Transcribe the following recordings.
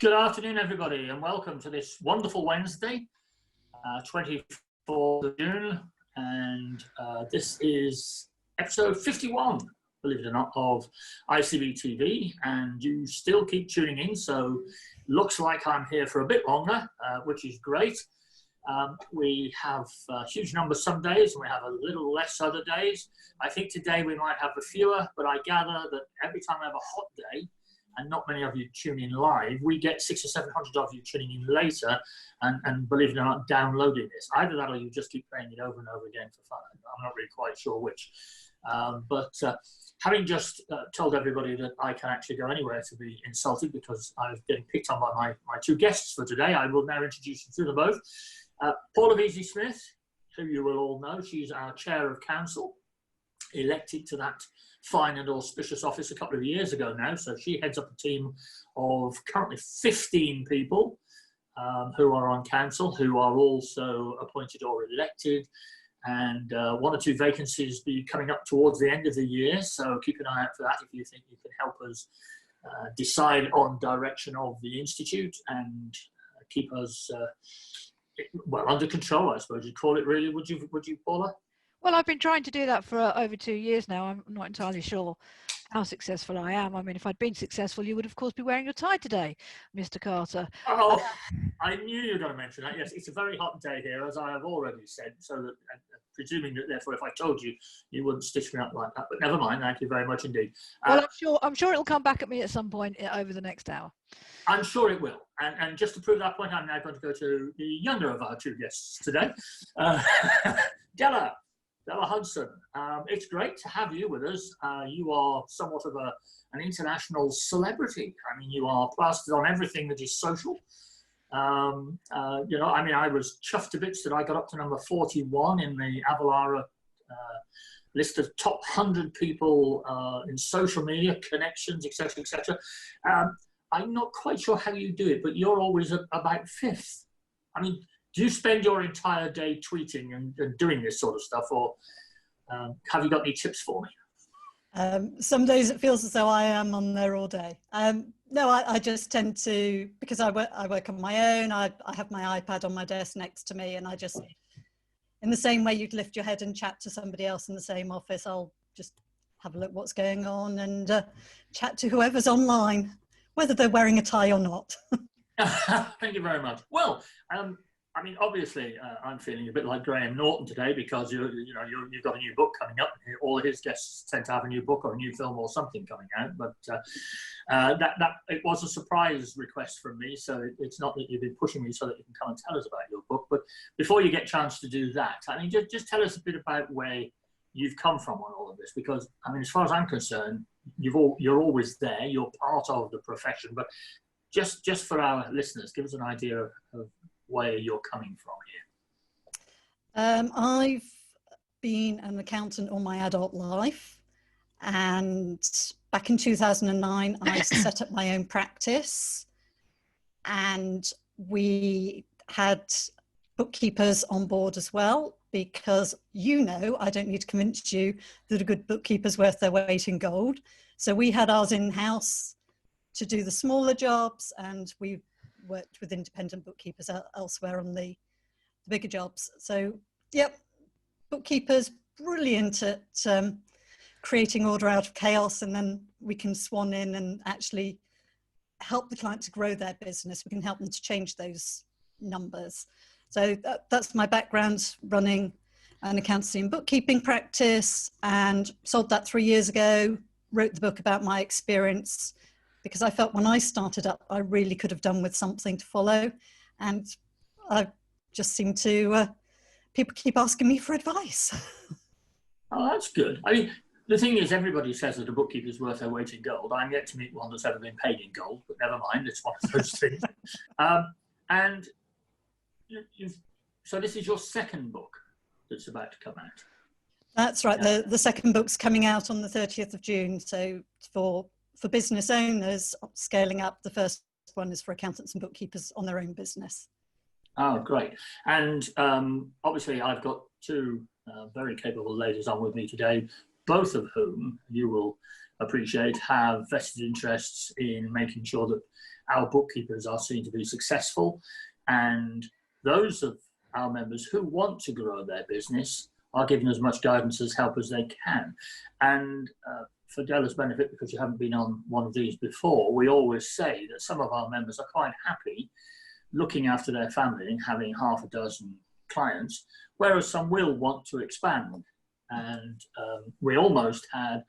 Good afternoon, everybody, and welcome to this wonderful Wednesday, 24th of June, and this is episode 51, believe it or not, of ICB TV, and you still keep tuning in, so looks like I'm here for a bit longer, which is great. We have huge numbers some days, and we have a little less other days. I think today we might have a fewer, but I gather that every time I have a hot day, and not many of you tune in live, we get 600 or 700 of you tuning in later and believe it or not, downloading this. Either that or you just keep playing it over and over again for fun. I'm not really quite sure which. But having just told everybody that I can actually go anywhere to be insulted because I'm getting picked on by my two guests for today, I will now introduce you to them both. Paula Veysey-Smith, who you will all know, she's our Chair of Council, elected to that fine and auspicious office a couple of years ago now. So she heads up a team of currently 15 people who are on council, who are also appointed or elected, and one or two vacancies be coming up towards the end of the year. So keep an eye out for that if you think you can help us decide on direction of the Institute and keep us well under control, I suppose you'd call it, really. Would you, Paula? Well, I've been trying to do that for over 2 years now. I'm not entirely sure how successful I am. I mean, if I'd been successful, you would, of course, be wearing your tie today, Mr. Carter. Oh, I knew you were going to mention that. Yes, it's a very hot day here, as I have already said. So, that, presuming that, therefore, if I told you, you wouldn't stitch me up like that. But never mind. Thank you very much indeed. Well, I'm sure it'll come back at me at some point over the next hour. I'm sure it will. And just to prove that point, I'm now going to go to the younger of our two guests today, Della Hudson. It's great to have you with us. You are somewhat of an international celebrity. I mean, you are plastered on everything that is social. You know, I mean, I was chuffed to bits that I got up to number 41 in the Avalara list of top 100 people in social media, connections, etc., etc. I'm not quite sure how you do it, but you're always about fifth. I mean, do you spend your entire day tweeting and doing this sort of stuff, or have you got any tips for me? Some days it feels as though I am on there all day. No, I just tend to, because I work on my own, I have my iPad on my desk next to me, and I just, in the same way you'd lift your head and chat to somebody else in the same office, I'll just have a look what's going on and chat to whoever's online, whether they're wearing a tie or not. Thank you very much. Well, I mean, obviously, I'm feeling a bit like Graham Norton today because you've got a new book coming up. All his guests tend to have a new book or a new film or something coming out. But it was a surprise request from me, so it's not that you've been pushing me so that you can come and tell us about your book. But before you get a chance to do that, I mean, just tell us a bit about where you've come from on all of this, because I mean, as far as I'm concerned, you're always there. You're part of the profession, but just for our listeners, give us an idea of where you're coming from here. I've been an accountant all my adult life, and back in 2009 I set up my own practice, and we had bookkeepers on board as well, because I don't need to convince you that a good bookkeeper's worth their weight in gold. So we had ours in-house to do the smaller jobs, and we worked with independent bookkeepers elsewhere on the bigger jobs. So, yep, bookkeepers, brilliant at creating order out of chaos, and then we can swan in and actually help the client to grow their business. We can help them to change those numbers. So that's my background, running an accountancy and bookkeeping practice, and sold that 3 years ago, wrote the book about my experience, because I felt when I started up, I really could have done with something to follow. And I just seem to, people keep asking me for advice. Oh, that's good. I mean, the thing is, everybody says that a bookkeeper's worth their weight in gold. I'm yet to meet one that's ever been paid in gold, but never mind, it's one of those things. And so this is your second book that's about to come out. That's right. The second book's coming out on the 30th of June. So for business owners scaling up, the first one is for accountants and bookkeepers on their own business. Oh, great. And obviously I've got two very capable ladies on with me today, both of whom you will appreciate, have vested interests in making sure that our bookkeepers are seen to be successful, and those of our members who want to grow their business are given as much guidance as help as they can. And for Della's benefit, because you haven't been on one of these before, we always say that some of our members are quite happy looking after their family and having half a dozen clients, whereas some will want to expand. And we almost had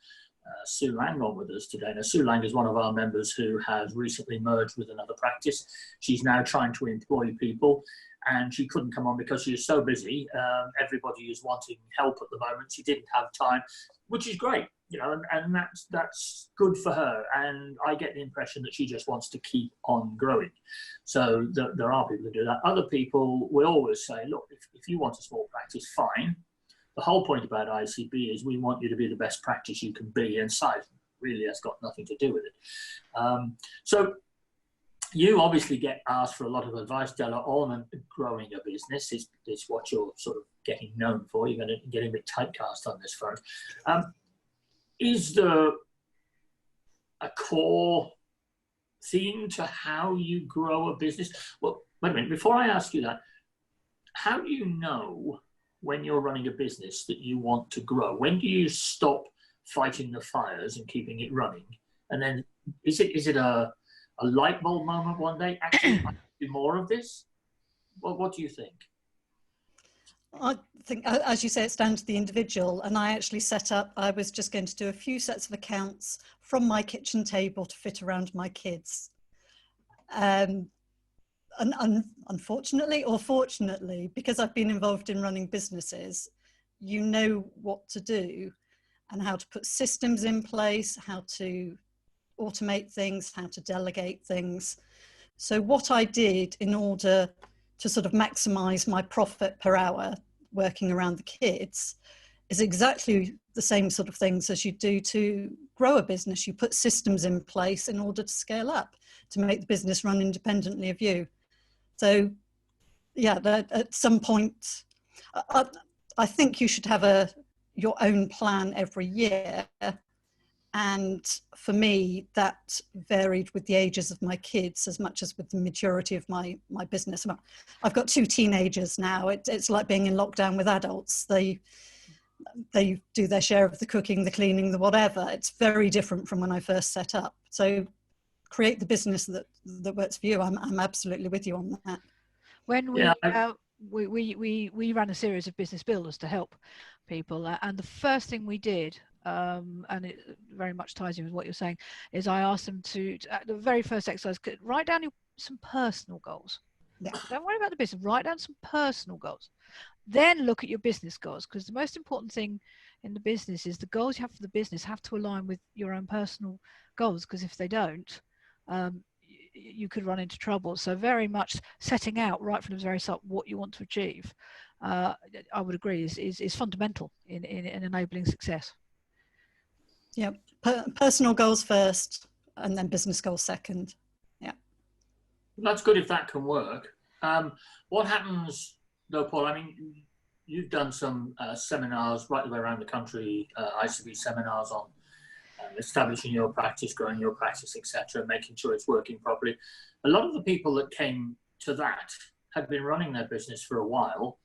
Sue Lang on with us today. Now, Sue Lang is one of our members who has recently merged with another practice. She's now trying to employ people, and she couldn't come on because she is so busy. Everybody is wanting help at the moment. She didn't have time, which is great, you know, and that's good for her. And I get the impression that she just wants to keep on growing. So there are people who do that. Other people, we always say, look, if you want a small practice, fine. The whole point about ICB is we want you to be the best practice you can be, and size really has got nothing to do with it. So you obviously get asked for a lot of advice, Della, on growing a business. It's what you're sort of getting known for. You're going to get a bit typecast on this front. Is there a core theme to how you grow a business? Well, wait a minute, before I ask you that, how do you know when you're running a business that you want to grow? When do you stop fighting the fires and keeping it running? And then is it a light bulb moment one day? Actually, I do more of this? Well, what do you think? I think, as you say, it's down to the individual. And I actually I was just going to do a few sets of accounts from my kitchen table to fit around my kids. And unfortunately or fortunately, because I've been involved in running businesses, you know what to do and how to put systems in place, how to automate things, how to delegate things. So what I did in order to sort of maximize my profit per hour working around the kids is exactly the same sort of things as you do to grow a business. You put systems in place in order to scale up, to make the business run independently of you. So yeah, at some point, I think you should have your own plan every year. And for me, that varied with the ages of my kids as much as with the maturity of my business. I've got 2 teenagers now. It's like being in lockdown with adults. They do their share of the cooking, the cleaning, the whatever. It's very different from when I first set up. So create the business that works for you. I'm absolutely with you on that. When we ran a series of business builders to help people, and the first thing we did, and it very much ties in with what you're saying, is I asked them to the very first exercise, write down some personal goals. Yeah. Don't worry about the business, write down some personal goals. Then look at your business goals, because the most important thing in the business is the goals you have for the business have to align with your own personal goals, because if they don't, you could run into trouble. So very much setting out right from the very start what you want to achieve, I would agree, is fundamental in enabling success. Yeah, personal goals first and then business goals second. Yeah. That's good if that can work. What happens though, Paul? I mean, you've done some seminars right the way around the country, ICB seminars on establishing your practice, growing your practice, etc., making sure it's working properly. A lot of the people that came to that had been running their business for a while,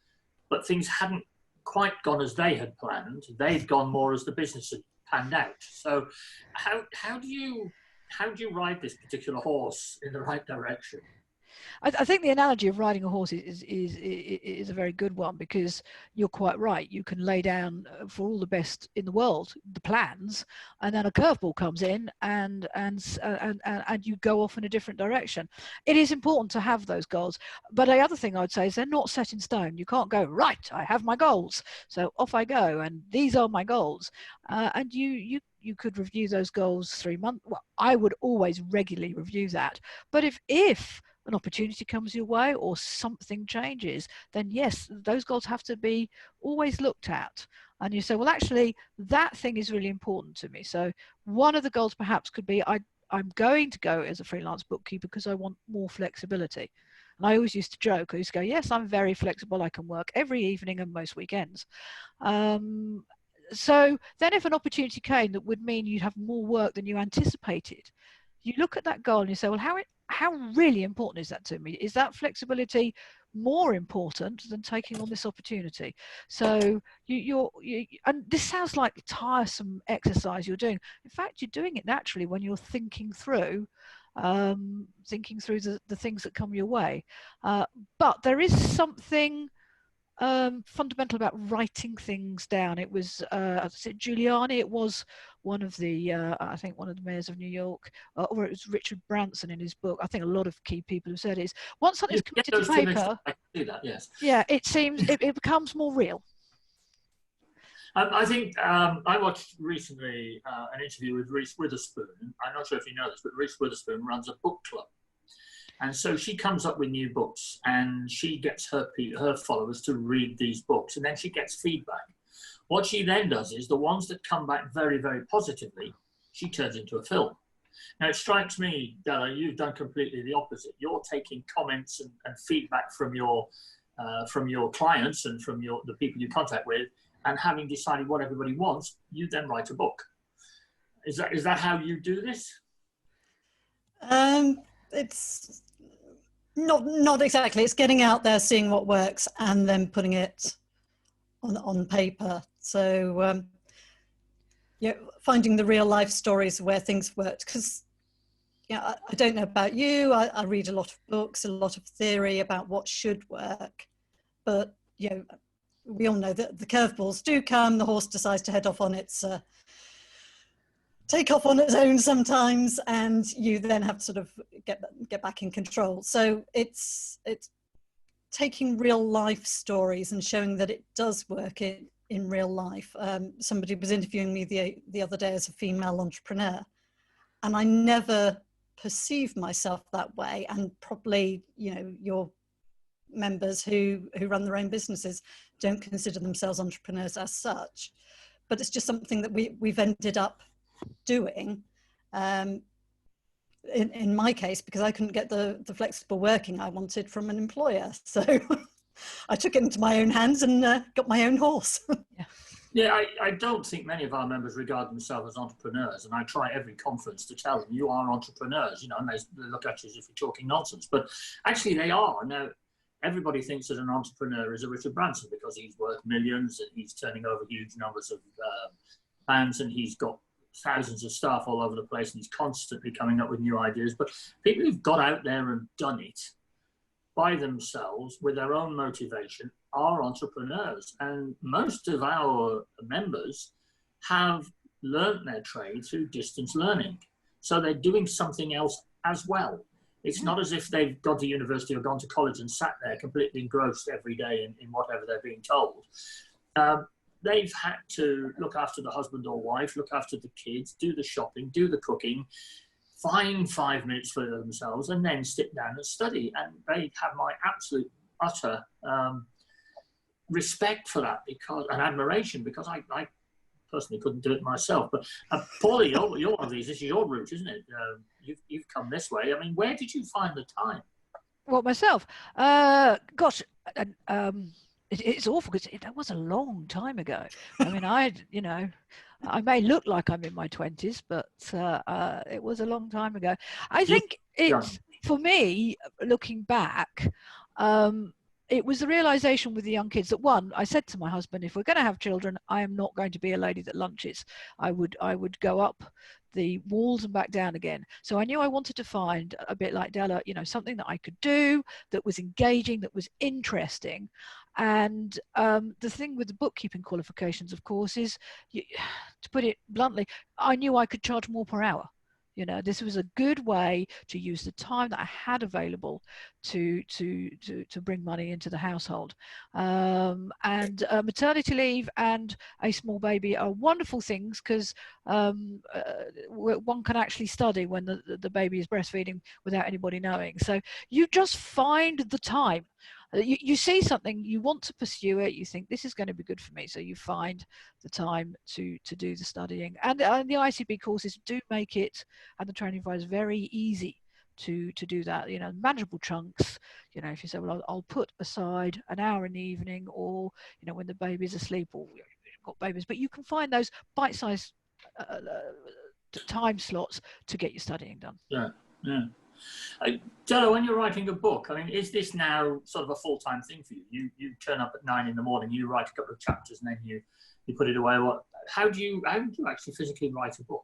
but things hadn't quite gone as they had planned. They'd gone more as the business had panned out. So how do you ride this particular horse in the right direction? I think the analogy of riding a horse is a very good one, because you're quite right. You can lay down for all the best in the world the plans, and then a curveball comes in, and you go off in a different direction. It is important to have those goals, but the other thing I would say is they're not set in stone. You can't go, right, I have my goals, so off I go, and these are my goals. And you could review those goals 3 months. Well, I would always regularly review that. But if an opportunity comes your way or something changes, then yes, those goals have to be always looked at. And you say, well, actually, that thing is really important to me. So one of the goals perhaps could be, I'm going to go as a freelance bookkeeper because I want more flexibility. And I always used to joke, I used to go, yes, I'm very flexible. I can work every evening and most weekends. so then if an opportunity came that would mean you'd have more work than you anticipated, you look at that goal and you say, well, how really important is that to me? Is that flexibility more important than taking on this opportunity? So and this sounds like a tiresome exercise you're doing. In fact, you're doing it naturally when you're thinking through the things that come your way. But there is something fundamental about writing things down. It was Giuliani. It was one of the I think one of the mayors of New York, or it was Richard Branson in his book. I think a lot of key people have said is once something's committed to paper, I can see that, yes. Yeah, it seems it becomes more real. I think I watched recently an interview with Reese Witherspoon. I'm not sure if you know this, but Reese Witherspoon runs a book club. And so she comes up with new books and she gets her followers to read these books, and then she gets feedback. What she then does is the ones that come back very, very positively, she turns into a film. Now, it strikes me, Della, you've done completely the opposite. You're taking comments and feedback from your clients and from the people you contact with, and having decided what everybody wants, you then write a book. Is that how you do this? It's not exactly. It's getting out there, seeing what works, and then putting it on paper. So finding the real life stories where things worked. Because I don't know about you. I read a lot of books, a lot of theory about what should work, but we all know that the curveballs do come. The horse decides to head off on its take off on its own sometimes, and you then have to sort of get back in control. So it's taking real life stories and showing that it does work in real life. Somebody was interviewing me the other day as a female entrepreneur, and I never perceived myself that way, and probably your members who run their own businesses don't consider themselves entrepreneurs as such, but it's just something that we've ended up doing in my case, because I couldn't get the flexible working I wanted from an employer. So I took it into my own hands and got my own horse. Yeah, I don't think many of our members regard themselves as entrepreneurs, and I try every conference to tell them you are entrepreneurs, and they look at you as if you're talking nonsense, but actually they are. Now, everybody thinks that an entrepreneur is a Richard Branson because he's worth millions and he's turning over huge numbers of pounds, and he's got thousands of staff all over the place, and he's constantly coming up with new ideas. But people who've got out there and done it by themselves with their own motivation are entrepreneurs. And most of our members have learnt their trade through distance learning. So they're doing something else as well. It's not as if they've gone to university or gone to college and sat there completely engrossed every day in whatever they're being told. They've had to look after the husband or wife, look after the kids, do the shopping, do the cooking, find 5 minutes for themselves, and then sit down and study. And they have my absolute, utter respect for that and admiration, because I personally couldn't do it myself. But Paula, you're one of these. This is your route, isn't it? You've come this way. I mean, where did you find the time? Well, myself, gosh, it's awful because that was a long time ago. I mean, I may look like I'm in my 20s, but it was a long time ago. I think it's, for me, looking back, it was the realization with the young kids that, one, I said to my husband, if we're going to have children, I am not going to be a lady that lunches. I would go up the walls and back down again. So I knew I wanted to find, a bit like Della, something that I could do that was engaging, that was interesting. And the thing with the bookkeeping qualifications, of course, is, to put it bluntly, I knew I could charge more per hour. This was a good way to use the time that I had available to bring money into the household. And maternity leave and a small baby are wonderful things, because one can actually study when the baby is breastfeeding without anybody knowing. So you just find the time. You see something, you want to pursue it, you think this is going to be good for me, so you find the time to do the studying. And the ICB courses do make it, and the training provides, very easy to do that. Manageable chunks. If you say, well, I'll put aside an hour in the evening, or when the baby's asleep, or got babies, but you can find those bite-sized time slots to get your studying done. Yeah, yeah. Della, when you're writing a book, I mean, is this now sort of a full-time thing for you? You turn up at 9 in the morning, you write a couple of chapters, and then you put it away. How do you actually physically write a book?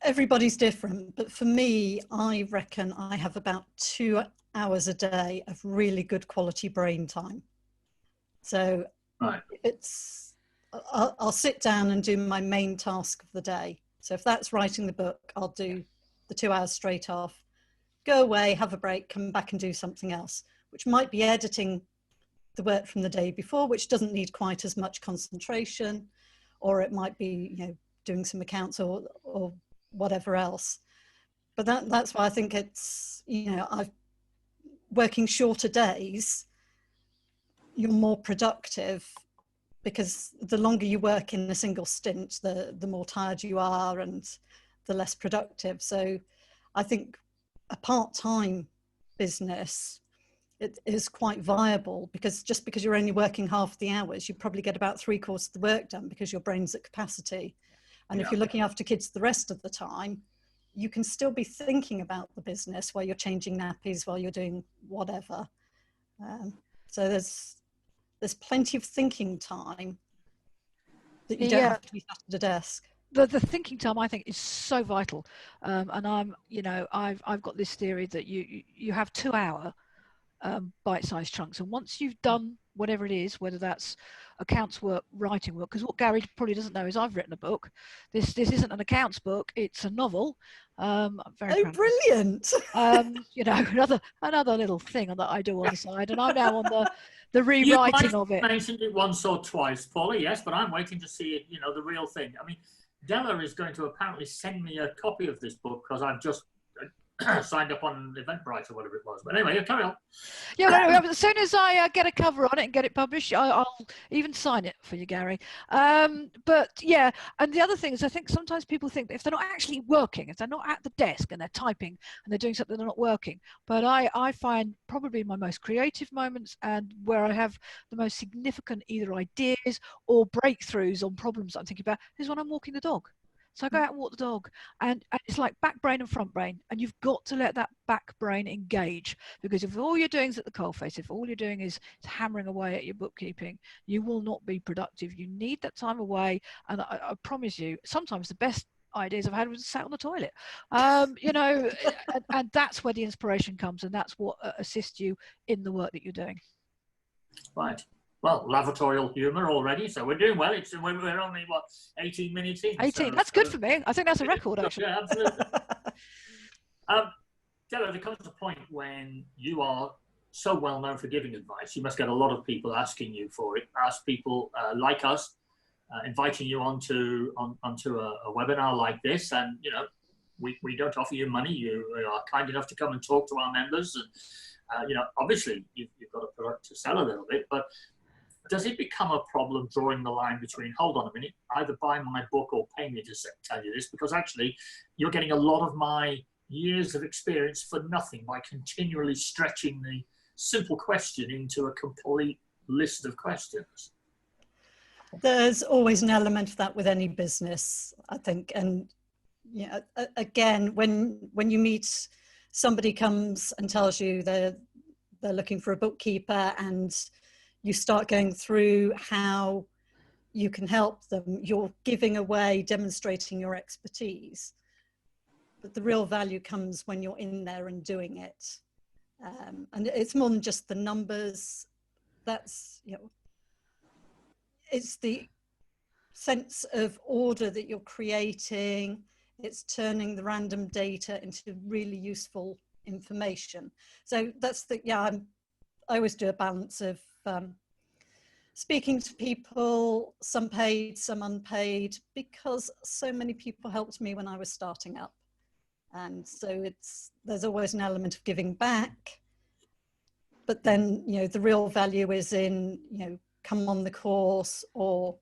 Everybody's different, but for me, I reckon I have about 2 hours a day of really good quality brain time. So right. I'll sit down and do my main task of the day. So if that's writing the book, I'll do the 2 hours straight off, go away, have a break, come back and do something else, which might be editing the work from the day before, which doesn't need quite as much concentration, or it might be, you know, doing some accounts or whatever else. But that's why I think it's, you know, working shorter days, you're more productive, because the longer you work in a single stint, the more tired you are and the less productive. So I think a part-time business, it is quite viable, because just because you're only working half the hours, you probably get about 3/4 of the work done because your brain's at capacity. And if you're looking after kids the rest of the time, you can still be thinking about the business while you're changing nappies, while you're doing whatever. So there's plenty of thinking time that you don't have to be sat at a desk. The thinking time, I think, is so vital. And I've got this theory that you have 2 hour bite-sized chunks, and once you've done whatever it is, whether that's accounts work, writing work, because what Garry probably doesn't know is I've written a book. This isn't an accounts book, it's a novel. I'm very proud. Brilliant. You know, another little thing that I do on the side, and I'm now on the rewriting of it. You mentioned it once or twice, Paula, yes, but I'm waiting to see it, you know, the real thing. I mean, Della is going to apparently send me a copy of this book, because I've just signed up on Eventbrite or whatever it was. But anyway, carry on. Yeah, as soon as I get a cover on it and get it published, I'll even sign it for you, Garry. But yeah, and the other thing is, I think sometimes people think that if they're not actually working, if they're not at the desk and they're typing and they're doing something, they're not working. But I find probably my most creative moments, and where I have the most significant either ideas or breakthroughs on problems that I'm thinking about, is when I'm walking the dog. So I go out and walk the dog, and it's like back brain and front brain, and you've got to let that back brain engage, because if all you're doing is at the coalface, if all you're doing is hammering away at your bookkeeping, you will not be productive. You need that time away, and I promise you, sometimes the best ideas I've had was sat on the toilet, you know, and that's where the inspiration comes, and that's what assists you in the work that you're doing. Right. Well, lavatorial humour already, so we're doing well. We're only, what, 18 minutes in? 18, so, that's good for me. I think that's a record, actually. Yeah, absolutely. Della, there comes a point when you are so well known for giving advice, you must get a lot of people asking you for it. Ask people like us, inviting you onto a webinar like this, and, you know, we don't offer you money. You are kind enough to come and talk to our members, and you know, obviously you've got a product to sell a little bit, but does it become a problem drawing the line between, hold on a minute, either buy my book or pay me to tell you this, because actually you're getting a lot of my years of experience for nothing by continually stretching the simple question into a complete list of questions? There's always an element of that with any business, I think. And yeah, again, when you meet somebody comes and tells you they're looking for a bookkeeper, and you start going through how you can help them, you're giving away, demonstrating your expertise. But the real value comes when you're in there and doing it. And it's more than just the numbers. That's, you know, it's the sense of order that you're creating. It's turning the random data into really useful information. So that's the, yeah, I always do a balance of speaking to people, some paid, some unpaid, because so many people helped me when I was starting up. And so there's always an element of giving back, but then, you know, the real value is in, you know, come on the course or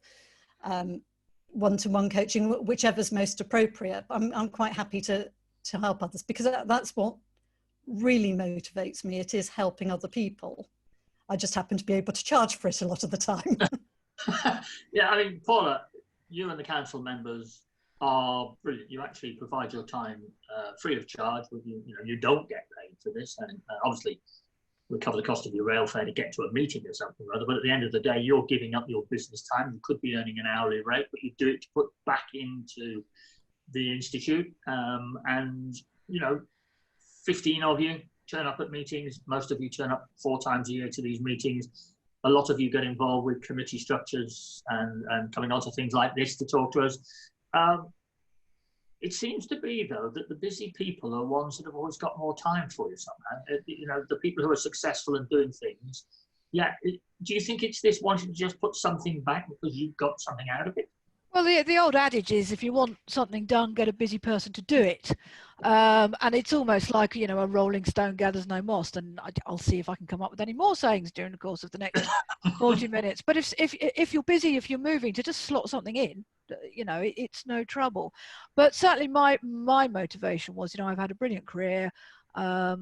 one-to-one coaching, whichever's most appropriate. I'm quite happy to help others, because that's what really motivates me. It is helping other people. I just happen to be able to charge for it a lot of the time. Yeah, I mean, Paula, you and the council members are brilliant. You actually provide your time free of charge. With you don't get paid for this, and obviously we cover the cost of your rail fare to get to a meeting or something or other. But at the end of the day, you're giving up your business time. You could be earning an hourly rate, but you do it to put back into the institute. And 15 of you turn up at meetings. Most of you turn up 4 times a year to these meetings. A lot of you get involved with committee structures and coming on to things like this to talk to us. It seems to be, though, that the busy people are ones that have always got more time for you somehow. The people who are successful in doing things. Yeah. Do you think it's this wanting to just put something back because you've got something out of it? Well, the old adage is, if you want something done, get a busy person to do it. And it's almost like, a rolling stone gathers no moss. And I'll see if I can come up with any more sayings during the course of the next 40 minutes. But if you're busy, if you're moving, to just slot something in, it's no trouble. But certainly my motivation was, I've had a brilliant career. I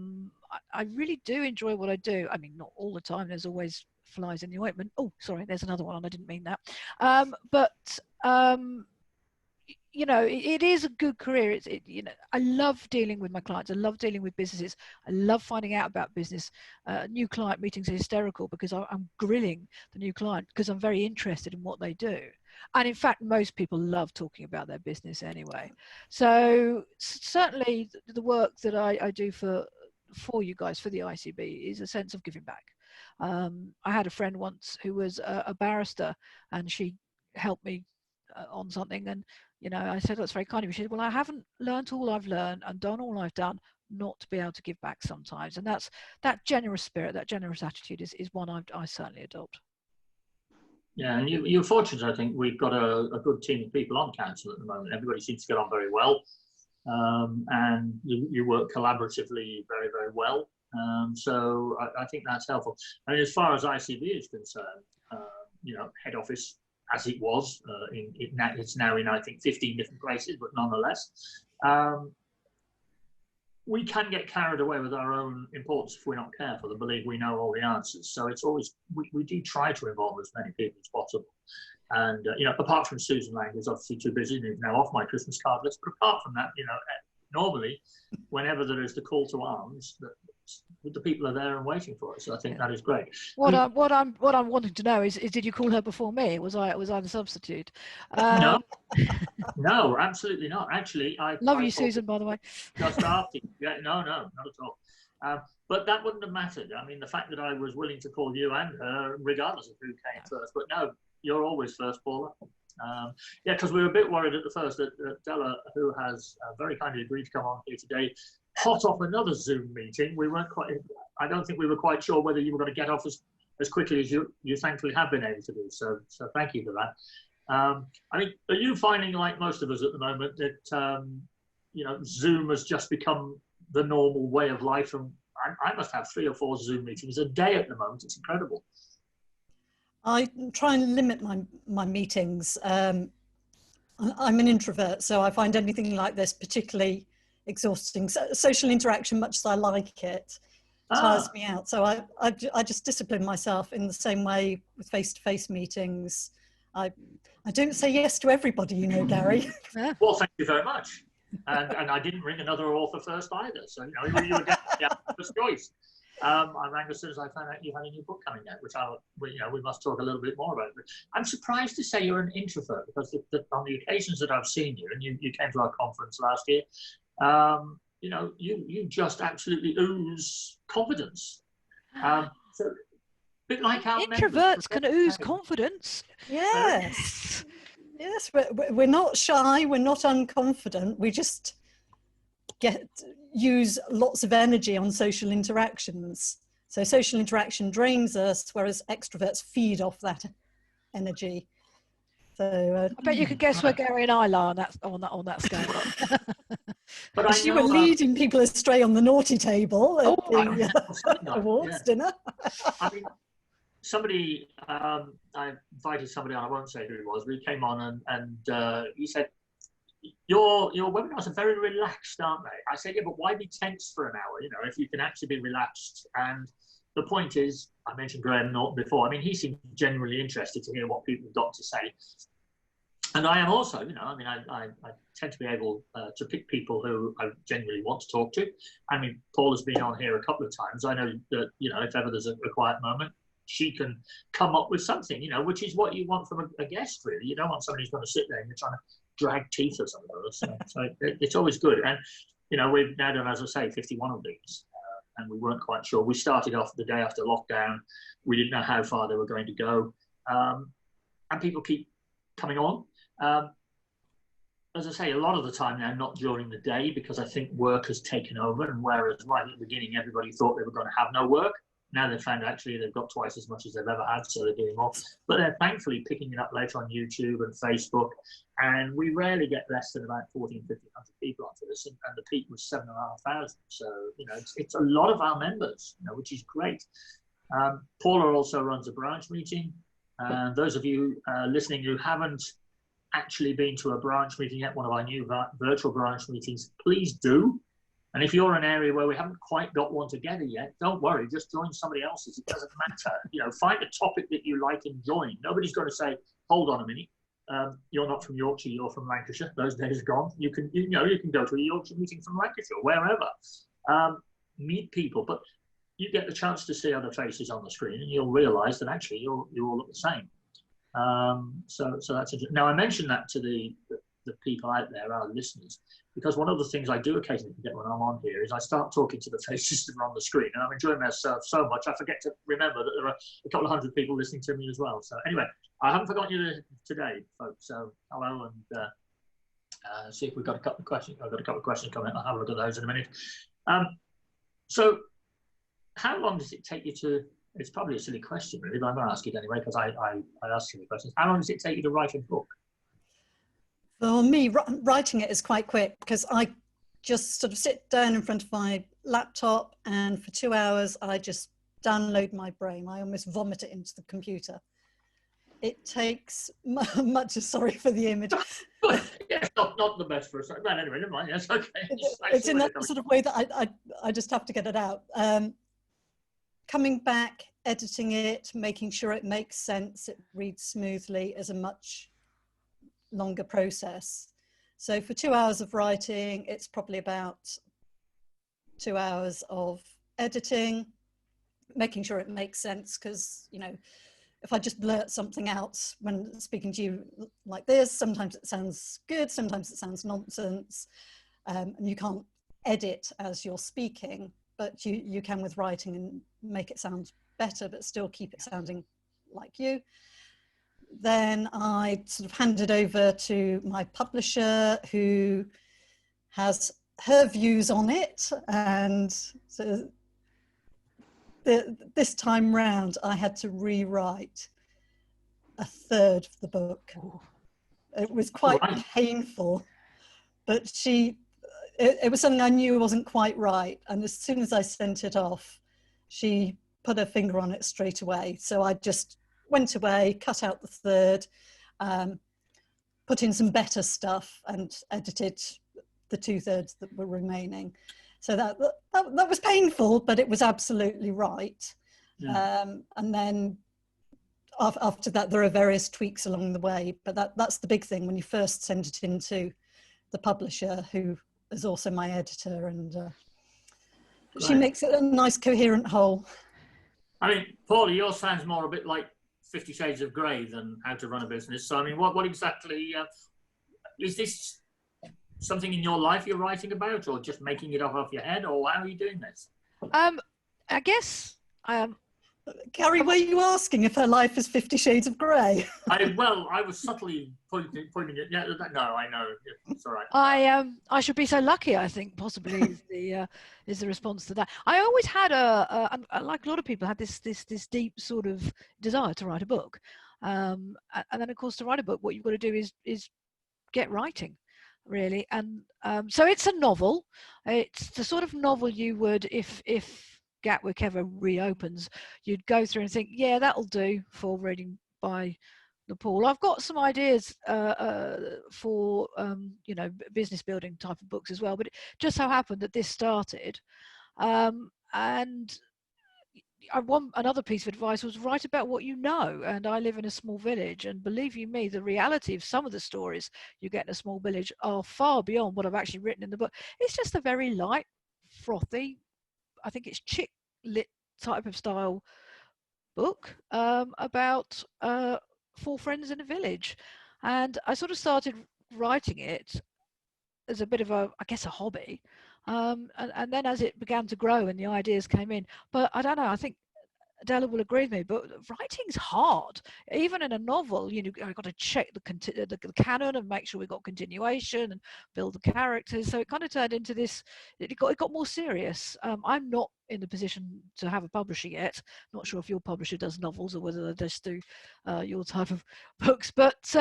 really do enjoy what I do. I mean, not all the time. There's always flies in the ointment. Oh, sorry, there's another one. I didn't mean that. It is a good career. I love dealing with my clients. I love dealing with businesses. I love finding out about business. New client meetings are hysterical because I'm grilling the new client because I'm very interested in what they do. And in fact, most people love talking about their business anyway. So certainly the work that I do for you guys, for the ICB, is a sense of giving back. I had a friend once who was a barrister, and she helped me on something, and I said, that's very kind of you. She said, well, I haven't learned all I've learned and done all I've done not to be able to give back sometimes. And that generous spirit, that generous attitude is one I certainly adopt. Yeah, and you're fortunate. I think we've got a good team of people on council at the moment. Everybody seems to get on very well, and you work collaboratively very, very well. So I think that's helpful. I mean, as far as ICB is concerned, head office, as it was, it's now in, I think, 15 different places, but nonetheless, we can get carried away with our own importance if we're not careful and believe we know all the answers. So it's always, we do try to involve as many people as possible. And, apart from Susan Lang, who's obviously too busy and is now off my Christmas card list, but apart from that, normally, whenever there is the call to arms, the people are there and waiting for us. So I think that is great. What I'm wanting to know is did you call her before me? Was I the substitute? No, no, absolutely not. Actually, I love you, Susan, by the way. Just after, yeah, no, not at all. But that wouldn't have mattered. I mean, the fact that I was willing to call you and her, regardless of who came first. But no, you're always first, Paula. Yeah, because we were a bit worried at the first that Della, who has very kindly agreed to come on here today, hot off another Zoom meeting. I don't think we were quite sure whether you were going to get off as quickly as you thankfully have been able to do. So thank you for that. I mean, are you finding, like most of us at the moment, that Zoom has just become the normal way of life? And I must have 3 or 4 Zoom meetings a day at the moment. It's incredible. I try and limit my meetings. I'm an introvert, so I find anything like this particularly exhausting. Social interaction, much as I like it, tires me out. So I just discipline myself in the same way with face-to-face meetings. I don't say yes to everybody, Garry. Well, thank you very much. And I didn't ring another author first either. So, you were definitely the first choice. I rang as soon as I found out you had a new book coming out, which we must talk a little bit more about. But I'm surprised to say you're an introvert, because on the occasions that I've seen you, and you came to our conference last year, you just absolutely ooze confidence. So a bit like our introverts can ooze confidence. Yes. Yes, we're not shy, we're not unconfident, we just use lots of energy on social interactions. So social interaction drains us, whereas extroverts feed off that energy. So I bet you can guess where Garry and I lie on that scale. But you were leading people astray on the naughty table at the awards dinner. I mean, somebody, I invited somebody on, I won't say who it was, but he came on and he said, your webinars are very relaxed, aren't they? I said, yeah, but why be tense for an hour, if you can actually be relaxed? And the point is, I mentioned Graham Norton before. I mean, he seemed genuinely interested to hear what people have got to say. And I am also, you know, I mean, I tend to be able to pick people who I genuinely want to talk to. I mean, Paula's been on here a couple of times. I know that, you know, if ever there's a quiet moment, she can come up with something, you know, which is what you want from a guest, really. You don't want somebody who's going to sit there and you're trying to drag teeth or something. So it's always good. And, you know, we've now done, as I say, 51 of these. And we weren't quite sure. We started off the day after lockdown. We didn't know how far they were going to go. And people keep coming on. As I say, a lot of the time now, not during the day, because I think work has taken over. And whereas right at the beginning, everybody thought they were going to have no work, now they've found actually they've got twice as much as they've ever had, so they're doing more. But they're thankfully picking it up later on YouTube and Facebook. And we rarely get less than about 1,400, 1,500 people onto this. And the peak was 7,500. So, you know, it's a lot of our members, you know, which is great. Paula also runs a branch meeting. Those of you listening who haven't actually been to a branch meeting yet, one of our new virtual branch meetings, please do. And if you're in an area where we haven't quite got one together yet, don't worry, just join somebody else's. It doesn't matter. You know, find a topic that you like and join. Nobody's going to say, hold on a minute, you're not from Yorkshire, you're from Lancashire. Those days are gone. You can go to a Yorkshire meeting from Lancashire, wherever. Meet people, but you get the chance to see other faces on the screen, and you'll realise that actually you all look the same. So that's interesting. Now I mentioned that to the people out there, our listeners, because one of the things I do occasionally forget when I'm on here is I start talking to the faces that are on the screen, and I'm enjoying myself so much I forget to remember that there are a couple of hundred people listening to me as well. So anyway, I haven't forgotten you today, folks. So hello, and see if we've got a couple of questions. I've got a couple of questions coming. I'll have a look at those in a minute. So how long does it take you to? It's probably a silly question, really, but I'm going to ask it anyway because I ask silly questions. How long does it take you to write a book? For me, writing it is quite quick because I just sort of sit down in front of my laptop and for 2 hours, I just download my brain. I almost vomit it into the computer. It takes much, sorry for the image. Yeah, not the best for us. But anyway, never mind. Yes, okay. It's in that sort of way that I just have to get it out. Coming back, editing it, making sure it makes sense, it reads smoothly is a much longer process. So for 2 hours of writing, it's probably about 2 hours of editing, making sure it makes sense, because, you know, if I just blurt something out when speaking to you like this, sometimes it sounds good, sometimes it sounds nonsense, and you can't edit as you're speaking, but you can with writing and make it sound better, but still keep it sounding like you. Then I sort of hand it over to my publisher, who has her views on it. And so this time round, I had to rewrite a third of the book. It was quite painful, but it was something I knew wasn't quite right. And as soon as I sent it off, she put her finger on it straight away. So I just went away, cut out the third, put in some better stuff and edited the 2/3 that were remaining. So that was painful, but it was absolutely right. Yeah. And then after that, there are various tweaks along the way, but that's the big thing when you first send it into the publisher, who is also my editor, and she makes it a nice coherent whole. I mean, Paula, yours sounds more a bit like 50 Shades of Grey than How to Run a Business. So, I mean, what exactly, is this something in your life you're writing about, or just making it up off your head, or how are you doing this? I guess, Garry, were you asking if her life is 50 Shades of Grey? I was subtly pointing it. Yeah, no, I know. It's all right. I should be so lucky, I think, possibly is the response to that. I always had like a lot of people, had this deep sort of desire to write a book, and then of course to write a book, what you've got to do is get writing, really. And so it's a novel. It's the sort of novel you would, if Gatwick ever reopens, you'd go through and think, yeah, that'll do for reading by Paul. I've got some ideas for you know, business building type of books as well, but it just so happened that this started, and another piece of advice was write about what you know. And I live in a small village, and believe you me, the reality of some of the stories you get in a small village are far beyond what I've actually written in the book. It's just a very light, frothy, I think it's chick lit type of style book about 4 friends in a village. And I sort of started writing it as a bit of a, I guess, a hobby. And then as it began to grow and the ideas came in, but I don't know, I think Della will agree with me, but writing's hard. Even in a novel, you know, I've got to check the canon and make sure we've got continuation and build the characters. So it kind of turned into this, it got more serious. I'm not in the position to have a publisher yet. Not sure if your publisher does novels or whether they just do your type of books, but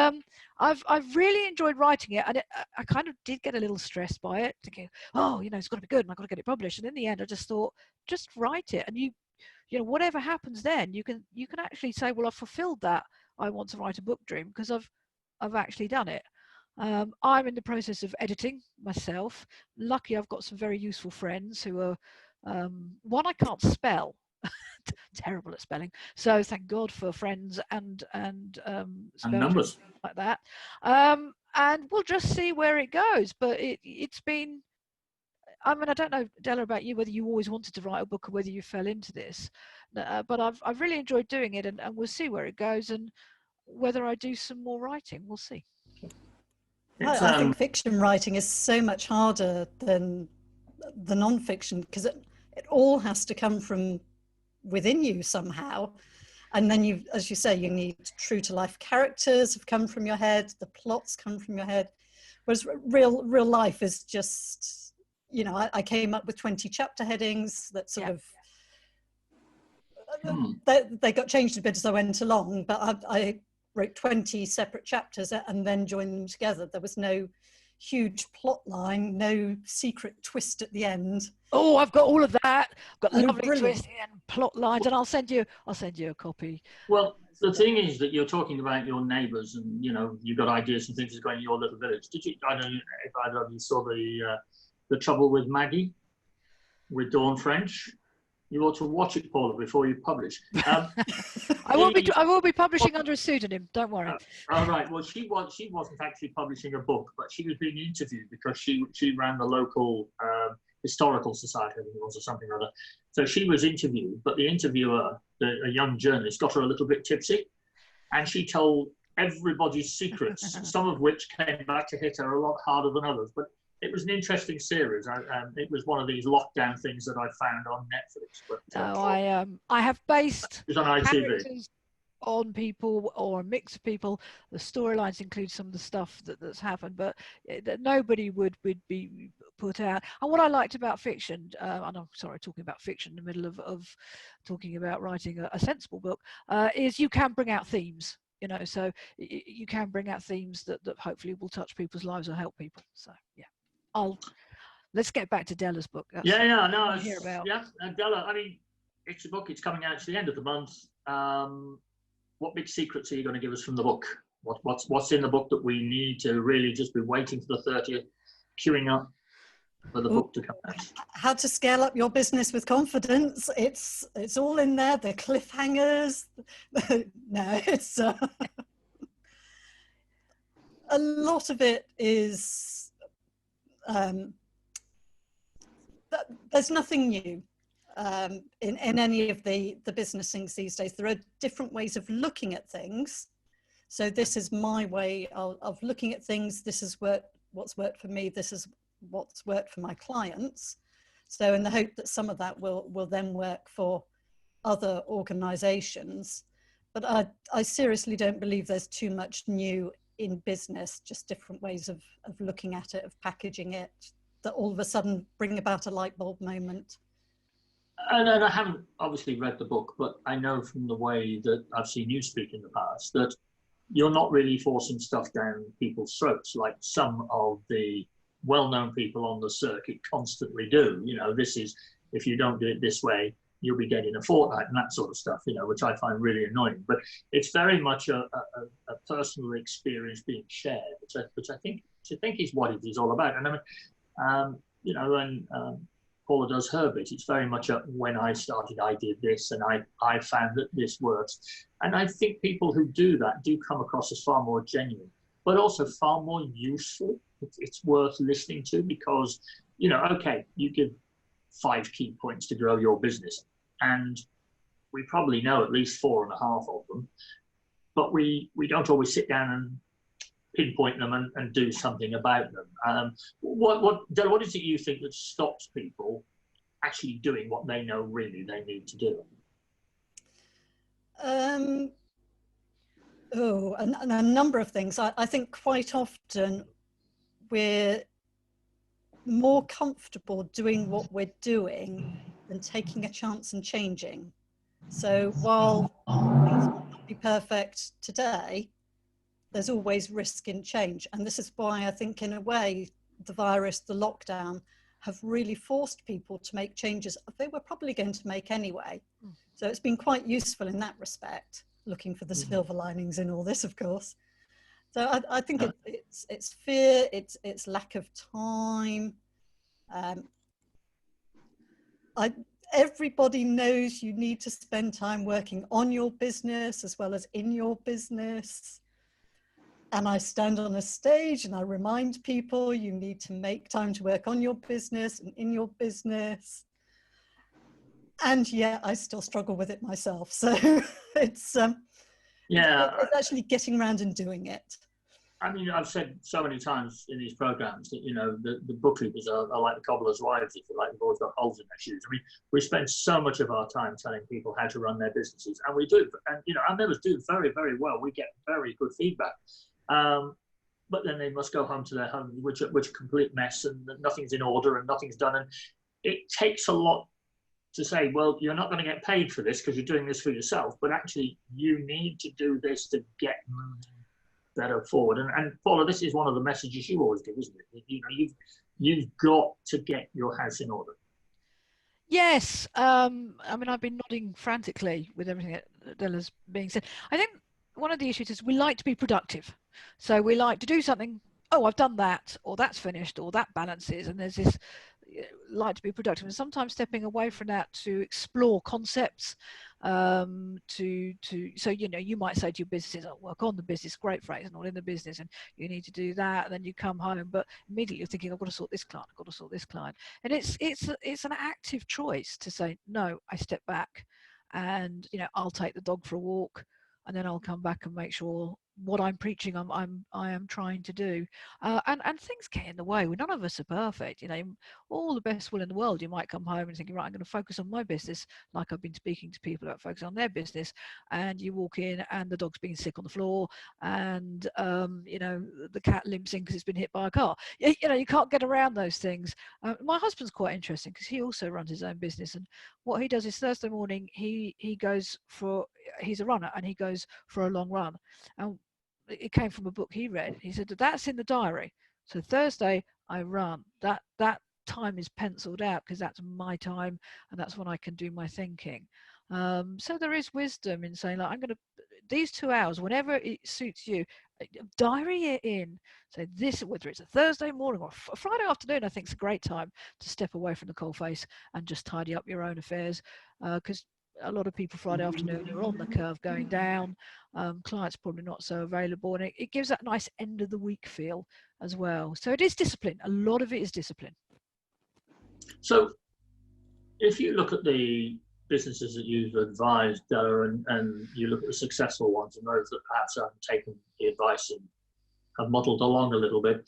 I've really enjoyed writing it, and I kind of did get a little stressed by it, thinking, oh, you know, it's got to be good and I've got to get it published. And in the end, I just thought, just write it, and you know, whatever happens then, you can actually say, well, I've fulfilled that I want to write a book dream, because I've actually done it. I'm in the process of editing myself. Lucky I've got some very useful friends who are, one, I can't spell, terrible at spelling. So thank God for friends and numbers like that. And we'll just see where it goes. But it's been, I mean, I don't know, Della, about you, whether you always wanted to write a book or whether you fell into this, but I've really enjoyed doing it, and we'll see where it goes, and whether I do some more writing, we'll see. I think fiction writing is so much harder than the non-fiction, because it all has to come from within you somehow. And then you, as you say, you need true to life characters have come from your head, the plots come from your head, whereas real life is just, you know, I came up with 20 chapter headings that sort of, they got changed a bit as I went along, but I wrote 20 separate chapters and then joined them together. There was no huge plot line, no secret twist at the end. Oh, I've got all of that. I've got lovely brilliant. twists and plot lines, and I'll send you a copy. Well, the thing is that you're talking about your neighbours, and you know, you've got ideas and things that's going in your little village. Did you? I don't know if either of you saw the Trouble with Maggie with Dawn French. You ought to watch it, Paula, before you publish. I will be publishing under a pseudonym. Don't worry. All right. Well, she wasn't actually publishing a book, but she was being interviewed because she ran the local historical society, I think it was, or something or other. So she was interviewed, but the interviewer, a young journalist, got her a little bit tipsy, and she told everybody's secrets, some of which came back to hit her a lot harder than others. But it was an interesting series. It was one of these lockdown things that I found on Netflix. But I have based it was on ICB. characters on people, or a mix of people. The storylines include some of the stuff that's happened, but that nobody would be put out. And what I liked about fiction, and I'm sorry, talking about fiction in the middle of talking about writing a sensible book, is you can bring out themes. You know, so you can bring out themes that hopefully will touch people's lives or help people. So yeah. Let's get back to Della's book. That's Della. I mean, it's a book. It's coming out to the end of the month. What big secrets are you going to give us from the book? What's in the book that we need to really just be waiting for the 30th, queuing up for the book to come out? How to scale up your business with confidence. It's all in there. The cliffhangers. No, it's a lot of it is. There's nothing new in any of the business things these days. There are different ways of looking at things. So this is my way of looking at things. This is what's worked for me. This is what's worked for my clients. So in the hope that some of that will then work for other organizations. But I seriously don't believe there's too much new in business, just different ways of looking at it, of packaging it, that all of a sudden bring about a light bulb moment. And I haven't obviously read the book, but I know from the way that I've seen you speak in the past that you're not really forcing stuff down people's throats like some of the well-known people on the circuit constantly do. You know, this is, if you don't do it this way, you'll be dead in a fortnight and that sort of stuff, you know, which I find really annoying. But it's very much a personal experience being shared, which I think is what it is all about. And I mean, you know, and Paula does her bit, it's very much a, when I started, I did this, and I found that this works. And I think people who do that do come across as far more genuine, but also far more useful. It's worth listening to, because, you know, okay, you give 5 key points to grow your business, and we probably know at least 4.5 of them, but we don't always sit down and pinpoint them and do something about them. Della, what is it you think that stops people actually doing what they know really they need to do? A number of things. I think quite often we're more comfortable doing what we're doing than taking a chance and changing. So while things might not be perfect today, there's always risk in change. And this is why I think, in a way, the virus, the lockdown, have really forced people to make changes they were probably going to make anyway. So it's been quite useful in that respect, looking for the silver linings in all this, of course. So I think it's fear, it's lack of time. Everybody knows you need to spend time working on your business as well as in your business. And I stand on a stage and I remind people you need to make time to work on your business and in your business. And yeah, I still struggle with it myself. So it's actually getting around and doing it. I mean, I've said so many times in these programs that, you know, the bookkeepers are like the cobbler's wives, if you like. They've always got holes in their shoes. I mean, we spend so much of our time telling people how to run their businesses, and we do. And, you know, our members do very, very well. We get very good feedback. But then they must go home to their home, which are a complete mess, and nothing's in order and nothing's done. And it takes a lot to say, well, you're not going to get paid for this because you're doing this for yourself, but actually you need to do this to get better forward. And Paula, this is one of the messages you always give, isn't it? You know, you've got to get your house in order. Yes. I mean, I've been nodding frantically with everything that Della's being said. I think one of the issues is we like to be productive. So we like to do something, oh, I've done that, or that's finished, or that balances, and there's this like to be productive, and sometimes stepping away from that to explore concepts, so you know, you might say to your businesses, oh, work on the business, great phrase, not in the business, and you need to do that, and then you come home, but immediately you're thinking, I've got to sort this client, I've got to sort this client. And it's an active choice to say, no, I step back, and, you know, I'll take the dog for a walk, and then I'll come back and make sure what I'm preaching I am trying to do, and things get in the way. None of us are perfect, you know. All the best will in the world, you might come home and thinking, right, I'm going to focus on my business, like I've been speaking to people about focusing on their business, and you walk in and the dog's being sick on the floor, and you know, the cat limps in because it's been hit by a car. You know, you can't get around those things. My husband's quite interesting because he also runs his own business, and what he does is Thursday morning he's a runner, and he goes for a long run, and it came from a book he read. He said that's in the diary. So Thursday I run. That time is penciled out because that's my time, and that's when I can do my thinking. So there is wisdom in saying, like, I'm going to these 2 hours whenever it suits you, diary it in. So this, whether it's a Thursday morning or a Friday afternoon, I think it's a great time to step away from the coalface and just tidy up your own affairs, because a lot of people Friday afternoon are on the curve going down. Clients probably not so available, and it gives that nice end of the week feel as well. So it is discipline. A lot of it is discipline. So if you look at the businesses that you've advised, Della, and you look at the successful ones and those that perhaps haven't taken the advice and have muddled along a little bit,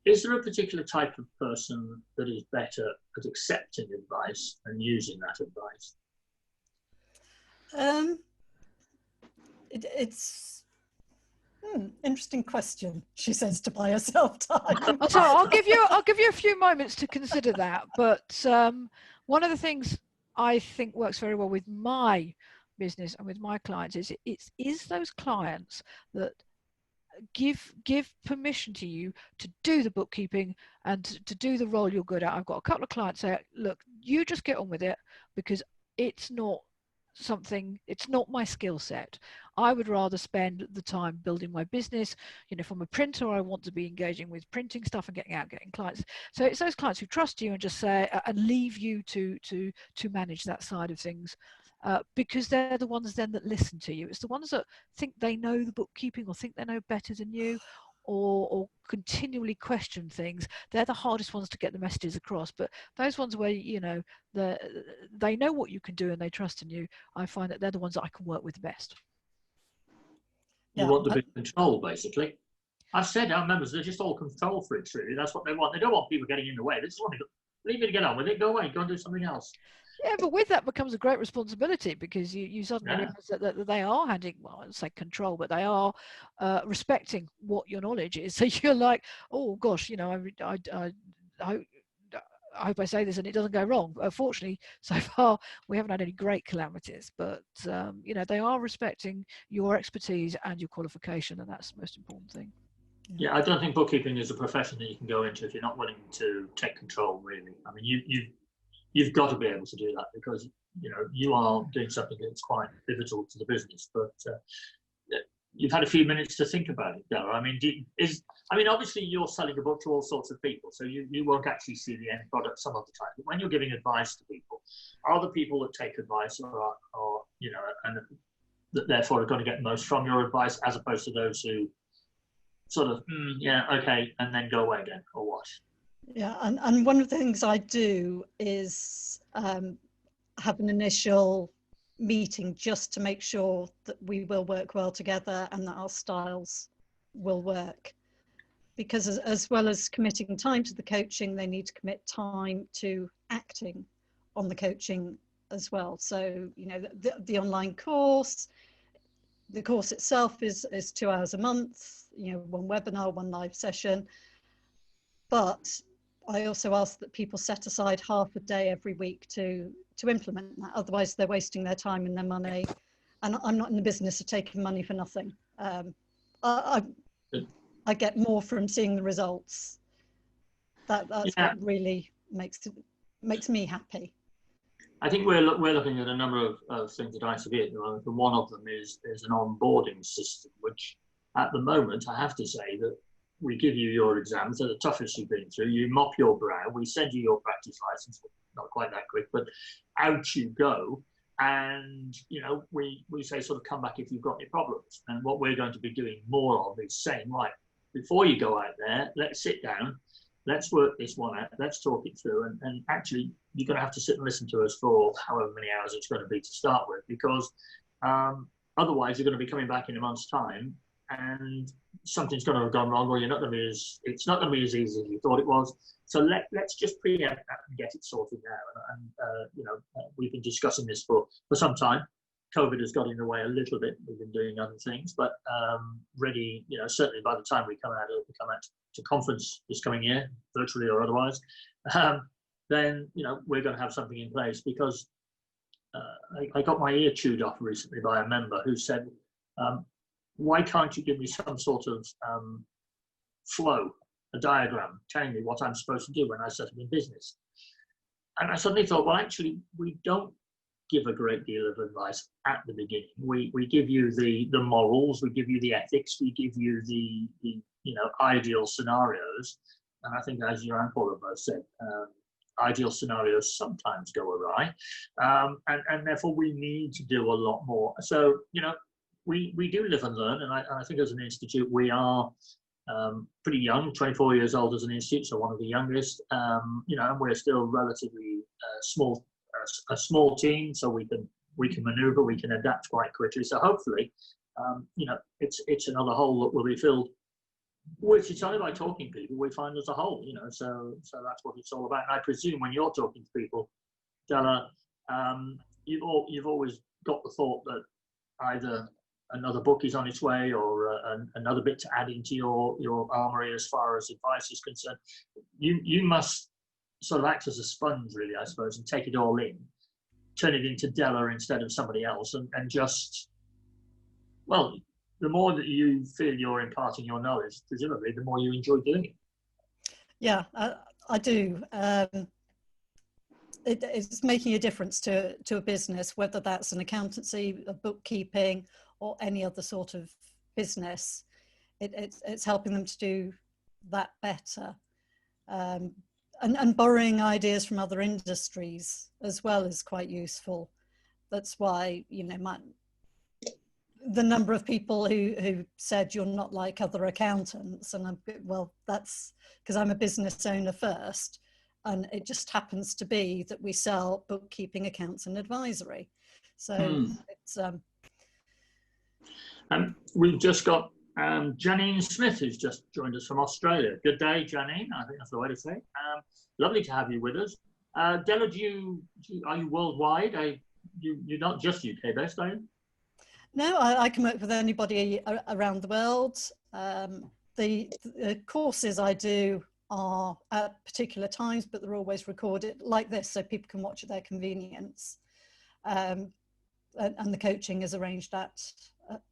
is there a particular type of person that is better at accepting advice and using that advice? It's interesting question, she says to buy herself time. So I'll give you a few moments to consider that. But one of the things I think works very well with my business and with my clients is those clients that give permission to you to do the bookkeeping and to do the role you're good at. I've got a couple of clients say, look, you just get on with it, because it's not something, it's not my skill set. I would rather spend the time building my business. You know, if I'm a printer, I want to be engaging with printing stuff and getting clients. So it's those clients who trust you and just say, and leave you to manage that side of things. Because they're the ones then that listen to you. It's the ones that think they know the bookkeeping or think they know better than you, or continually question things. They're the hardest ones to get the messages across. But those ones where, you know, they know what you can do and they trust in you, I find that they're the ones that I can work with the best. You want the big control, basically. I've said our members, they're just all control freaks, really. That's what they want. They don't want people getting in the way. They just want to leave it to get on with it, go away, go and do something else. Yeah, but with that becomes a great responsibility, because you suddenly realize that they are handing, well, I'd say control, but they are respecting what your knowledge is. So you're like, oh gosh, you know, I hope I say this and it doesn't go wrong. Fortunately, so far we haven't had any great calamities, but you know, they are respecting your expertise and your qualification, and that's the most important thing. Yeah, I don't think bookkeeping is a profession that you can go into if you're not willing to take control, really. I mean, you've got to be able to do that, because, you know, you are doing something that's quite pivotal to the business. But you've had a few minutes to think about it, Della. I mean, obviously you're selling a book to all sorts of people, so you won't actually see the end product some of the time. But when you're giving advice to people, are the people that take advice are you know, and that therefore are going to get most from your advice, as opposed to those who sort of, yeah, okay, and then go away again, or what? Yeah, and one of the things I do is have an initial meeting just to make sure that we will work well together and that our styles will work. Because as well as committing time to the coaching, they need to commit time to acting on the coaching as well. So, you know, the online course, the course itself is 2 hours a month, you know, one webinar, one live session. But I also ask that people set aside half a day every week to implement that. Otherwise, they're wasting their time and their money. And I'm not in the business of taking money for nothing. I get more from seeing the results. That's what really makes me happy. I think we're looking at a number of things at ICB at the moment, and one of them is an onboarding system, which at the moment, I have to say that we give you your exams, they're the toughest you've been through, you mop your brow, we send you your practice license, not quite that quick, but out you go. And, you know, we say sort of come back if you've got any problems. And what we're going to be doing more of is saying, right, before you go out there, let's sit down, let's work this one out, let's talk it through. And actually, you're going to have to sit and listen to us for however many hours it's going to be to start with, because otherwise you're going to be coming back in a month's time and something's going to have gone wrong, or it's not going to be as easy as you thought it was. So let's just preempt that and get it sorted now. And you know, we've been discussing this for some time. COVID has got in the way a little bit. We've been doing other things, but ready, you know, certainly by the time we come out to conference this coming year, virtually or otherwise, then, you know, we're going to have something in place, because I got my ear chewed off recently by a member who said, why can't you give me some sort of flow, a diagram, telling me what I'm supposed to do when I set up in business? And I suddenly thought, well, actually, we don't give a great deal of advice at the beginning. We give you the morals, we give you the ethics, we give you the you know, ideal scenarios. And I think, as you and Paula both said, ideal scenarios sometimes go awry, and therefore we need to do a lot more. So, you know, we do live and learn, and I think as an institute we are pretty young, 24 years old as an institute, so one of the youngest, you know, and we're still relatively a small team, so we can maneuver, we can adapt quite quickly. So hopefully, you know, it's another hole that will be filled, which it's only by talking to people we find there's a hole, you know. So that's what it's all about. And I presume when you're talking to people, Della, you've always got the thought that either another book is on its way, or another bit to add into your armory as far as advice is concerned. You must sort of act as a sponge, really, I suppose, and take it all in, turn it into Della instead of somebody else, and just, well, the more that you feel you're imparting your knowledge, presumably, the more you enjoy doing it. Yeah, I do. it's making a difference to a business, whether that's an accountancy, a bookkeeping, or any other sort of business. It's helping them to do that better. And borrowing ideas from other industries as well is quite useful. That's why, you know, the number of people who said you're not like other accountants, and well, that's because I'm a business owner first, and it just happens to be that we sell bookkeeping, accounts, and advisory. So it's we've just got Janine Smith, who's just joined us from Australia. Good day, Janine. I think that's the way to say it. Lovely to have you with us. Della, are you worldwide? You're not just UK based, are you? No, I can work with anybody around the world. The courses I do are at particular times, but they're always recorded like this, so people can watch at their convenience. And the coaching is arranged at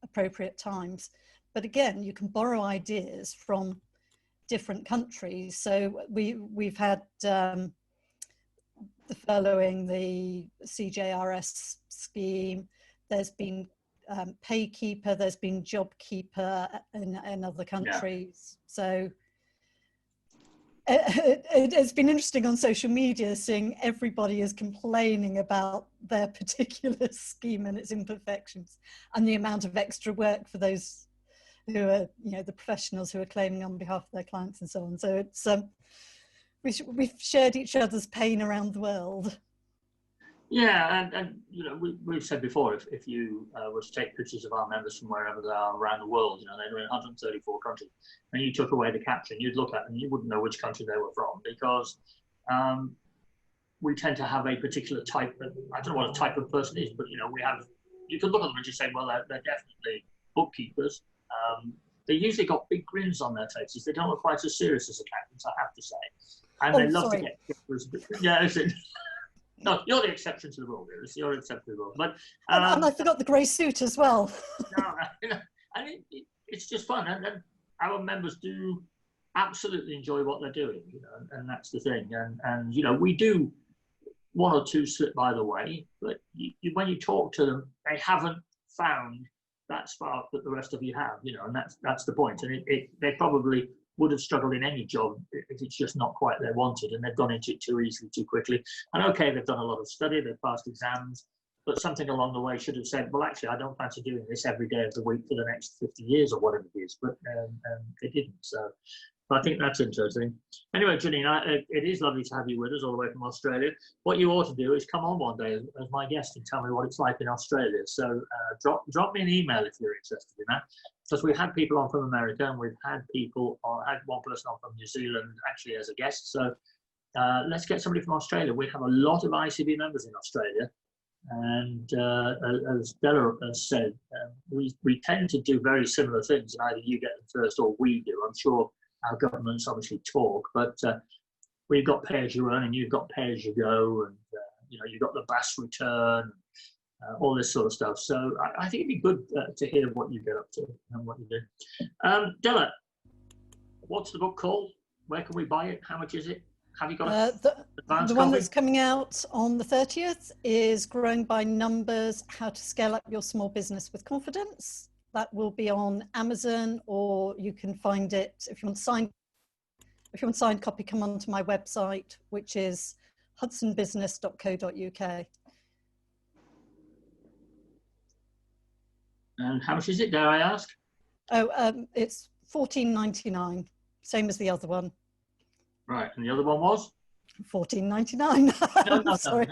appropriate times. But again, you can borrow ideas from different countries. So we've had the furloughing, the CJRS scheme. There's been Paykeeper, there's been JobKeeper in other countries. Yeah. So it's been interesting on social media seeing everybody is complaining about their particular scheme and its imperfections and the amount of extra work for those who are, you know, the professionals who are claiming on behalf of their clients and so on. So it's we've shared each other's pain around the world. Yeah, and you know, we've said before, if you were to take pictures of our members from wherever they are around the world, you know, they're in 134 countries, and you took away the caption, you'd look at them and you wouldn't know which country they were from, because we tend to have a particular type of, I don't know what a type of person is, but you know, you can look at them and just say, well, they're definitely bookkeepers. They usually got big grins on their faces. They don't look quite as serious as accountants, I have to say. And they love to get pictures. Yeah, no, you're the exception to the rule, really. You're the exception to the rule. But and I forgot the grey suit as well. No, and it's just fun, and our members do absolutely enjoy what they're doing, you know, and that's the thing. And you know, we do one or two slip by the way, but when you talk to them, they haven't found that spark that the rest of you have, you know, and that's the point. And they probably would have struggled in any job if it's just not quite they wanted, and they've gone into it too easily, too quickly. And okay, they've done a lot of study, they've passed exams, but something along the way should have said, well, actually, I don't fancy doing this every day of the week for the next 50 years or whatever it is, but they didn't. So I think that's interesting. Anyway, Janine, it is lovely to have you with us all the way from Australia. What you ought to do is come on one day as my guest and tell me what it's like in Australia. So drop me an email if you're interested in that. Because we've had people on from America, and we've had had one person on from New Zealand actually as a guest. So let's get somebody from Australia. We have a lot of ICB members in Australia. And as Della has said, we tend to do very similar things, and either you get them first or we do. I'm sure our governments obviously talk, but we've got pay as you earn and you've got pay as you go, and you know, you've got the BAS return, all this sort of stuff. So I think it'd be good to hear what you get up to and what you do. Della, what's the book called? Where can we buy it? How much is it? Have you got the one that's coming out on the 30th is Growing by Numbers: How to Scale Up Your Small Business with Confidence. That will be on Amazon, or you can find it if you want signed copy. Come onto my website, which is hudsonbusiness.co.uk. And how much is it, dare I ask? Oh, it's $14.99, same as the other one. Right, and the other one was? $14.99. No, sorry.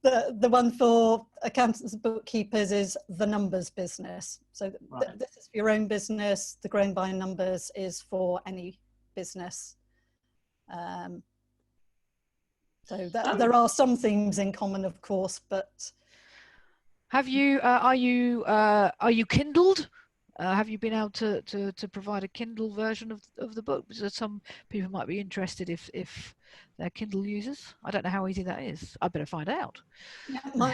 The The one for accountants and bookkeepers is the numbers business. So right. This is for your own business. The Growing by Numbers is for any business. So there are some things in common, of course, but. Have you are you Kindled? Have you been able to provide a Kindle version of the book? Because some people might be interested if they're Kindle users. I don't know how easy that is. I better find out. Yeah,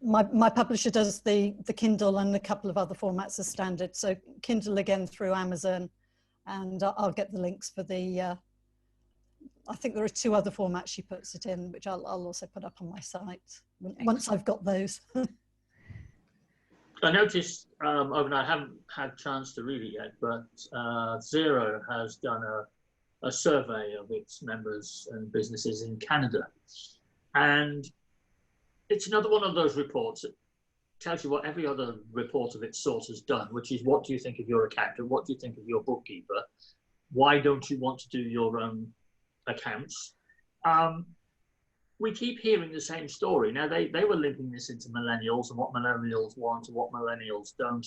my publisher does the Kindle and a couple of other formats as standard. So Kindle again through Amazon, and I'll get the links for the I think there are 2 other formats she puts it in, which I'll also put up on my site once I've got those. I noticed overnight, I haven't had a chance to read it yet, but Xero has done a survey of its members and businesses in Canada. And it's another one of those reports that tells you what every other report of its sort has done, which is, what do you think of your accountant? What do you think of your bookkeeper? Why don't you want to do your own accounts? We keep hearing the same story. Now, they were linking this into millennials and what millennials want and what millennials don't.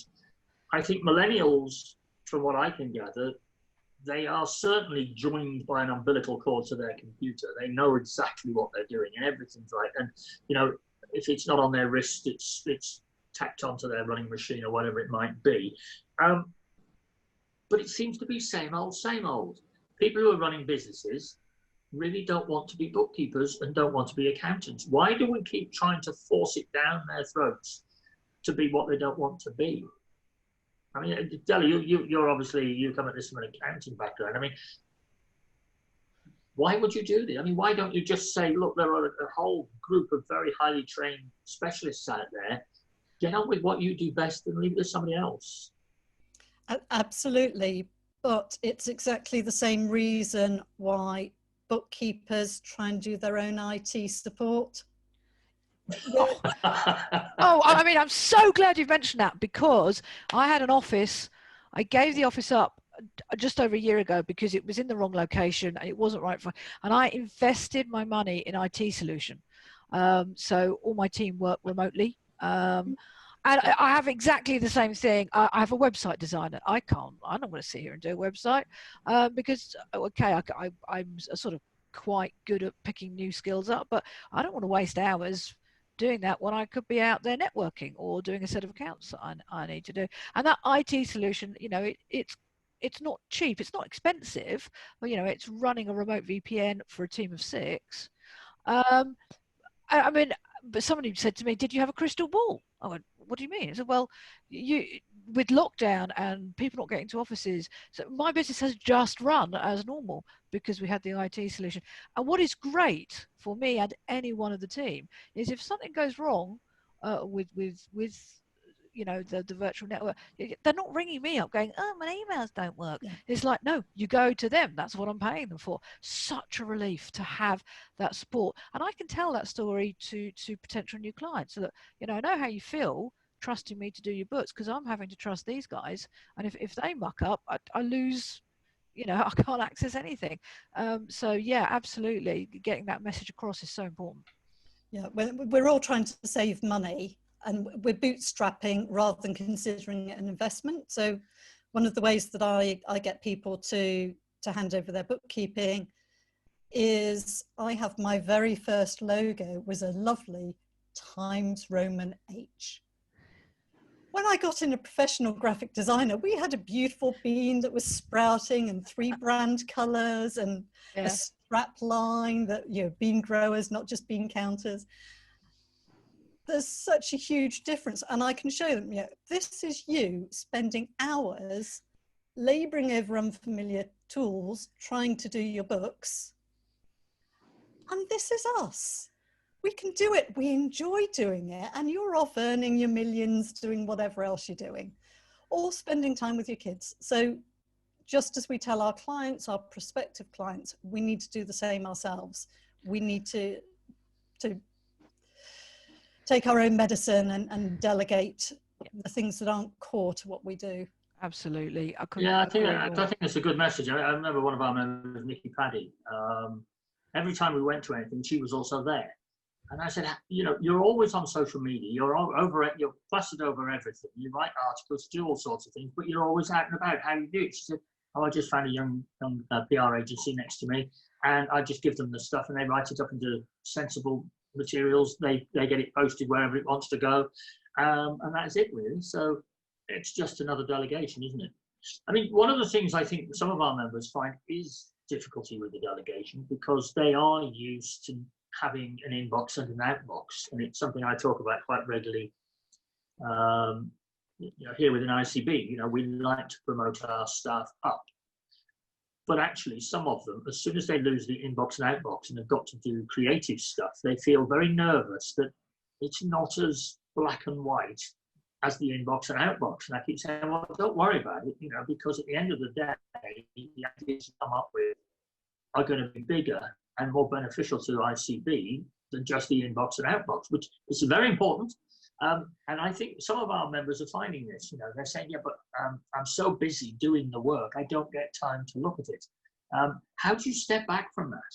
I think millennials, from what I can gather, they are certainly joined by an umbilical cord to their computer. They know exactly what they're doing and everything's right. And, you know, if it's not on their wrist, it's tacked onto their running machine or whatever it might be. But it seems to be same old, same old. People who are running businesses really don't want to be bookkeepers and don't want to be accountants. Why do we keep trying to force it down their throats to be what they don't want to be? I mean, Della, you're obviously, you come at this from an accounting background. I mean, why would you do this? I mean, why don't you just say, look, there are a whole group of very highly trained specialists out there. Get on with what you do best and leave it to somebody else. Absolutely. But it's exactly the same reason why bookkeepers try and do their own IT support. Oh, I mean, I'm so glad you've mentioned that, because I had an office. I gave the office up just over a year ago because it was in the wrong location and it wasn't right for, and I invested my money in IT solution. So all my team work remotely. And I have exactly the same thing. I have a website designer. I don't want to sit here and do a website because, okay, I'm sort of quite good at picking new skills up, but I don't want to waste hours doing that when I could be out there networking or doing a set of accounts that I need to do. And that IT solution, you know, it's not cheap, it's not expensive, but, you know, it's running a remote VPN for a team of 6. I mean, but somebody said to me, did you have a crystal ball? I went, what do you mean? I said, well, with lockdown and people not getting to offices, so my business has just run as normal because we had the IT solution. And what is great for me and anyone of the team is if something goes wrong with you know, the virtual network, they're not ringing me up going, oh, my emails don't work. Yeah. It's like, no, you go to them. That's what I'm paying them for. Such a relief to have that support. And I can tell that story to potential new clients. So that, you know, I know how you feel trusting me to do your books, because I'm having to trust these guys. And if they muck up, I lose, you know, I can't access anything. So yeah, absolutely. Getting that message across is so important. Yeah, we're all trying to save money, and we're bootstrapping rather than considering it an investment. So one of the ways that I get people to hand over their bookkeeping is I have my very first logo was a lovely Times Roman H. When I got in a professional graphic designer, we had a beautiful bean that was sprouting and 3 brand colors and a strap line that, you know, bean growers, not just bean counters. There's such a huge difference, and I can show them, yeah, this is you spending hours laboring over unfamiliar tools trying to do your books, and this is us. We can do it, we enjoy doing it, and you're off earning your millions doing whatever else you're doing, or spending time with your kids. So just as we tell our clients, our prospective clients, we need to do the same ourselves. We need to take our own medicine and delegate the things that aren't core to what we do. Absolutely. I think that's a good message. I remember one of our members, Nikki Paddy. Every time we went to anything, she was also there. And I said, you know, you're always on social media. You're flustered over everything. You write articles, do all sorts of things, but you're always out and about. How do you do it? She said, oh, I just found a young PR agency next to me, and I just give them the stuff, and they write it up into sensible materials. They get it posted wherever it wants to go, and that's it really. So it's just another delegation, isn't it? I mean, one of the things I think some of our members find is difficulty with the delegation, because they are used to having an inbox and an outbox, and it's something I talk about quite regularly. You know, here within ICB, you know, we like to promote our staff up. But actually, some of them, as soon as they lose the inbox and outbox and have got to do creative stuff, they feel very nervous that it's not as black and white as the inbox and outbox. And I keep saying, well, don't worry about it, because at the end of the day, the ideas you come up with are going to be bigger and more beneficial to ICB than just the inbox and outbox, which is very important. And I think some of our members are finding this. They're saying, yeah, but I'm so busy doing the work, I don't get time to look at it. How do you step back from that?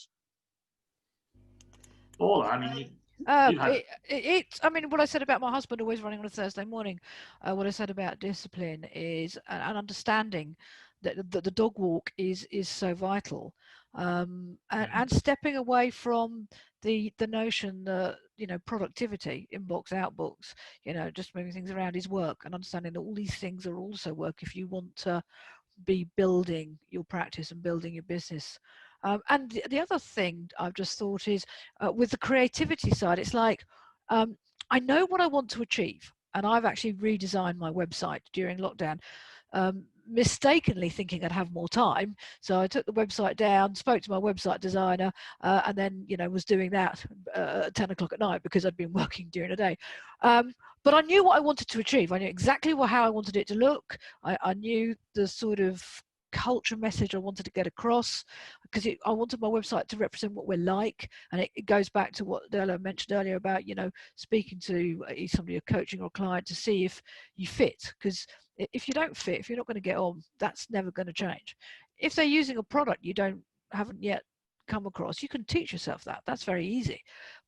Paula, I mean, I mean, what I said about my husband always running on a Thursday morning, what I said about discipline is an understanding that the dog walk is so vital, and stepping away from the notion that productivity, inbox, outbox, just moving things around is work, and understanding that all these things are also work if you want to be building your practice and building your business. And the other thing I've just thought is with the creativity side, it's like I know what I want to achieve, and I've actually redesigned my website during lockdown, mistakenly thinking I'd have more time. So I took the website down, spoke to my website designer, and then was doing that at 10 o'clock at night because I'd been working during the day. But I knew what I wanted to achieve. I knew exactly how I wanted it to look. I knew the sort of culture message I wanted to get across, because I wanted my website to represent what we're like. And it goes back to what Della mentioned earlier about, speaking to somebody you're coaching or a client to see if you fit. Because if you don't fit, if you're not going to get on, that's never going to change. If they're using a product you haven't yet come across, you can teach yourself that. That's very easy.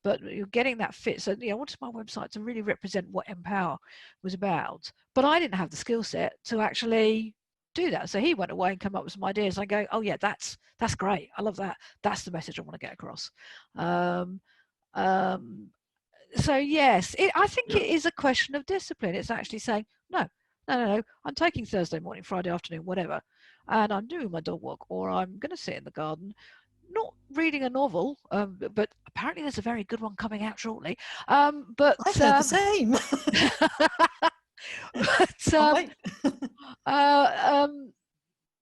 But you're getting that fit. So I wanted my website to really represent what Empower was about. But I didn't have the skill set to actually do that. So he went away and came up with some ideas. I go, oh yeah, that's great. I love that. That's the message I want to get across. So yes, I think it is a question of discipline. It's actually saying, no, I'm taking Thursday morning, Friday afternoon, whatever, and I'm doing my dog walk, or I'm going to sit in the garden, not reading a novel, but apparently there's a very good one coming out shortly. But I've heard the same.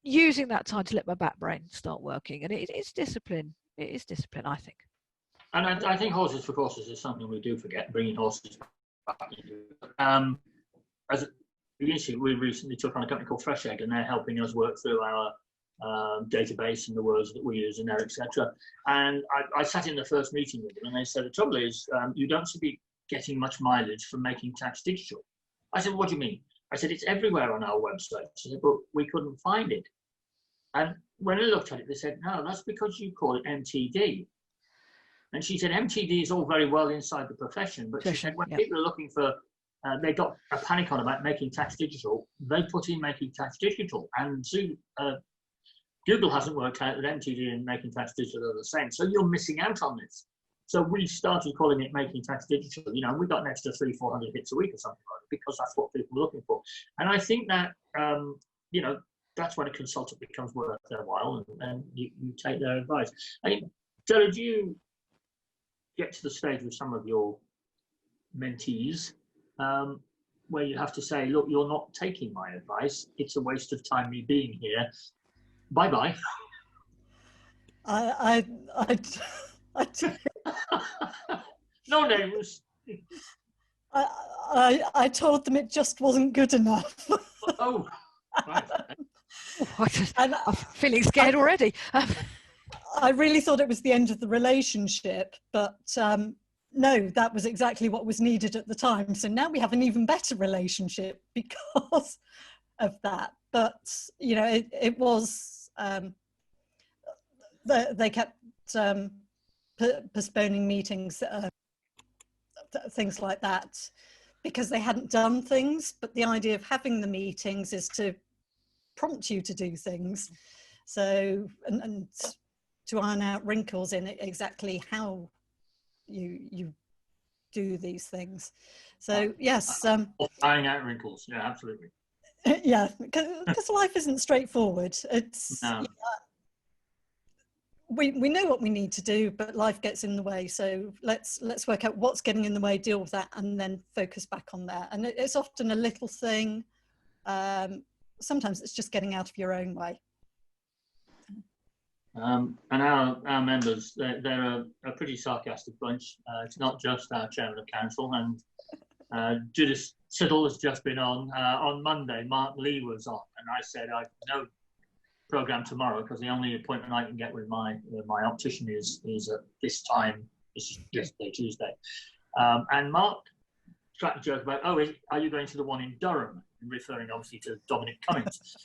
Using that time to let my back brain start working, and it is discipline. It is discipline, I think. And I think horses for courses is something we do forget, bringing horses back into as the issue. We recently took on a company called Fresh Egg, and they're helping us work through our database and the words that we use in there, etc. And I sat in the first meeting with them, and they said the trouble is you don't seem to be getting much mileage from making tax digital. I said, what do you mean? I said, it's everywhere on our website. I said, but we couldn't find it. And when I looked at it, they said, no, that's because you call it MTD. And she said, MTD is all very well inside the profession, but she said, when people are looking for, they got a panic on about making tax digital, they put in making tax digital. And Google hasn't worked out that MTD and making tax digital are the same. So you're missing out on this. So we started calling it making tax digital, and we got an extra 300-400 hits a week or something like that, because that's what people are looking for. And I think that, that's when a consultant becomes worth their while, and you take their advice. I mean, Della, do you get to the stage with some of your mentees where you have to say, look, you're not taking my advice. It's a waste of time me being here. Bye-bye. I No names. I told them it just wasn't good enough. Oh, right. I'm feeling scared already. I really thought it was the end of the relationship, but no, that was exactly what was needed at the time. So now we have an even better relationship because of that. But, it was, they kept postponing meetings, things like that, because they hadn't done things. But the idea of having the meetings is to prompt you to do things. So, and to iron out wrinkles in exactly how you do these things. So yes. Ironing out wrinkles, yeah, absolutely. Yeah, because life isn't straightforward. It's no. We know what we need to do, but life gets in the way. So let's work out what's getting in the way, deal with that, and then focus back on that. And it's often a little thing. Sometimes it's just getting out of your own way. And our members, they're a pretty sarcastic bunch. It's not just our chairman of council, and Judith Siddle has just been on. On Monday, Mark Lee was on, and I said I've no program tomorrow because the only appointment I can get with my optician is at this time. This is yesterday, Tuesday. And Mark cracked a joke about, are you going to the one in Durham? Referring obviously to Dominic Cummings.